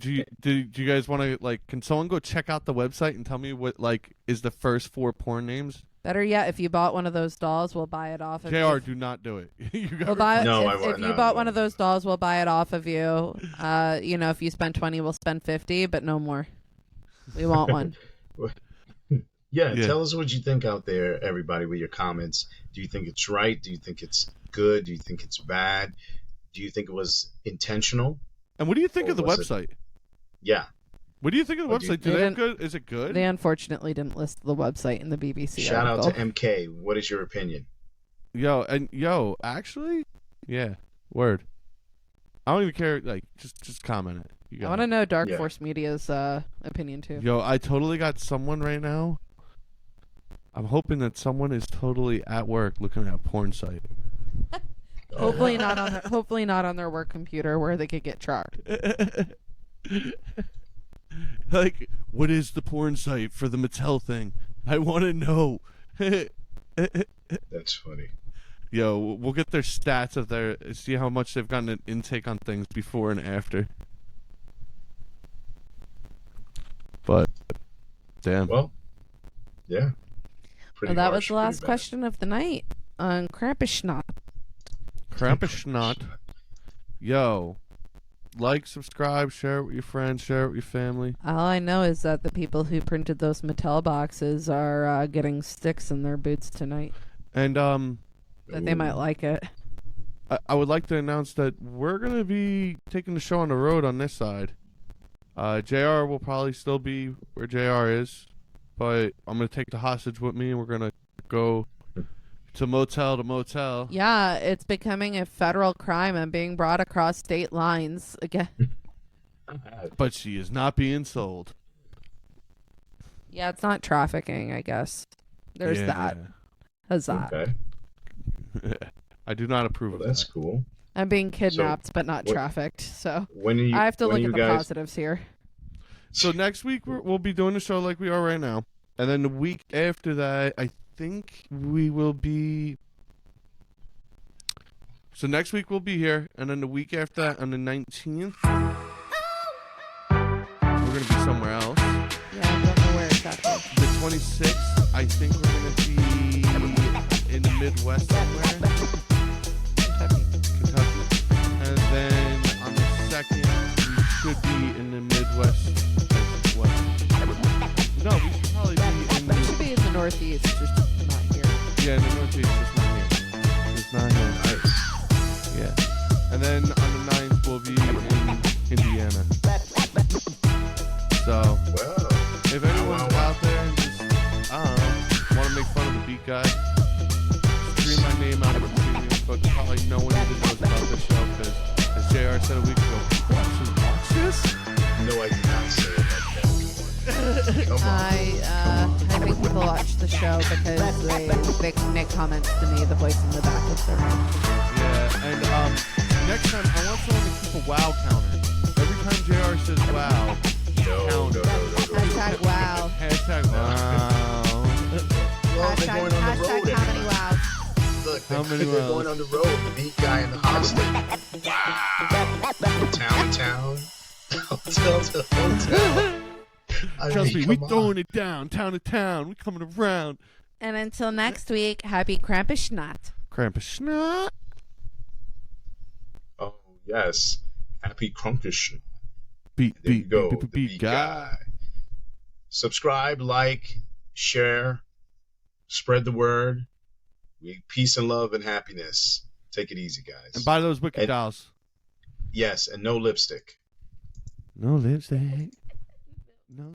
S2: you guys want to, like, can someone go check out the website and tell me what, like, is the first 4 porn names?
S3: Better yet, if you bought one of those dolls, we'll buy it off of
S2: JR,
S3: you.
S2: do not do it. You
S3: We'll
S2: got
S3: buy
S1: No, I
S3: if,
S1: won't.
S3: if you
S1: No,
S3: bought
S1: no.
S3: one of those dolls, we'll buy it off of you. If you spend 20, we'll spend 50, but no more. We want one.
S1: Yeah,
S2: Yeah.
S1: tell us what you think out there, everybody, with your comments. Do you think it's right? Do you think it's good? Do you think it's bad? Do you think it was intentional?
S2: And what do you think
S1: Or
S2: of the
S1: was it-
S2: website?
S1: Yeah.
S2: What do you think of the
S1: What do you-
S2: website? Do
S3: They
S2: they have
S3: didn't-
S2: good? Is it good?
S3: They unfortunately didn't list the website in the BBC
S1: Shout out
S3: article.
S1: to MK. What is your opinion?
S2: Actually, yeah, word. I don't even care. Like, just comment it. You
S3: I
S2: got
S3: want
S2: it.
S3: to know Dark
S1: Yeah.
S3: Force Media's opinion too.
S2: Yo, I totally got someone right now. I'm hoping that someone is totally at work looking at a porn site.
S3: Hopefully not on their work computer where they could get tracked.
S2: Like, what is the porn site for the Mattel thing? I want to know.
S1: That's funny.
S2: Yo, we'll get their stats of their, see how much they've gotten an intake on things before and after. But, damn.
S1: Well, yeah. Pretty
S3: Well, that was
S1: harsh,
S3: the
S1: pretty
S3: last
S1: bad.
S3: question of the night on Krampus.
S2: Krampus. Yo, like, subscribe, share it with your friends, share it with your family.
S3: All I know is that the people who printed those Mattel boxes are getting sticks in their boots tonight.
S2: And,
S3: That they might like it.
S2: I would like to announce that we're going to be taking the show on the road on this side. JR will probably still be where JR is, but I'm going to take the hostage with me, and we're going to go To motel to motel.
S3: Yeah, it's becoming a federal crime and being brought across state lines again.
S2: But she is not being sold.
S3: Yeah, it's not trafficking, I guess. There's that. Huzzah.
S1: Okay.
S2: I do not approve of
S1: That's
S2: that.
S1: cool.
S3: I'm being kidnapped,
S1: So,
S3: but not trafficked. So
S1: When are you?
S3: I have to
S1: when
S3: look
S1: are
S3: at
S1: you
S3: the
S1: guys,
S3: positives here.
S2: So next week we'll be doing a show like we are right now. And then the week after that, I think we will be... So next week we'll be here. And then the week after that, on the 19th, we're going to be somewhere else.
S3: Yeah, I don't know where exactly.
S2: The 26th, I think we're going to be in the Midwest somewhere. Kentucky. And then on the 2nd, we should be in the Midwest as well. No, we should probably be in
S3: But it should be in the Northeast, just not here.
S2: Yeah, in the Northeast, just not here. Just not here.
S1: Nice.
S2: Yeah. And then on the 9th, we'll be in Indiana. So,
S1: Well,
S2: if anyone's out there and just, I don't know, want to make fun of the beat guy, scream my name out of the premium, but probably no one even knows about this show because, as JR said a week ago, watch this?
S1: no, I did not say it like that. Come on.
S3: I think people watch the show because they make comments to me, the voice in the back of their mind.
S2: Yeah, and next time I want someone to keep a wow counter. Every time JR says wow,
S1: No.
S3: Hashtag wow.
S2: hashtag wow.
S1: Well, they're going on the road.
S3: Hashtag how many wows.
S1: Look,
S2: How many
S1: they're
S2: rounds?
S1: going on the road. The beat guy in the hostel. Wow. Town to town. Hotel to hotel. I
S2: Trust
S1: mean,
S2: me, we
S1: come on.
S2: throwing it down, town to town. We coming around.
S3: And until next week, happy Krampus Nacht.
S2: Krampus snot.
S1: Oh, yes. Happy Krampus.
S2: Beat,
S1: There you
S2: beat,
S1: go.
S2: beat,
S1: The
S2: beat,
S1: beat
S2: guy.
S1: guy. Subscribe, like, share, spread the word. Peace and love and happiness. Take it easy, guys.
S2: And buy those wicked
S1: And-
S2: dolls.
S1: Yes, and no lipstick.
S2: No lipstick.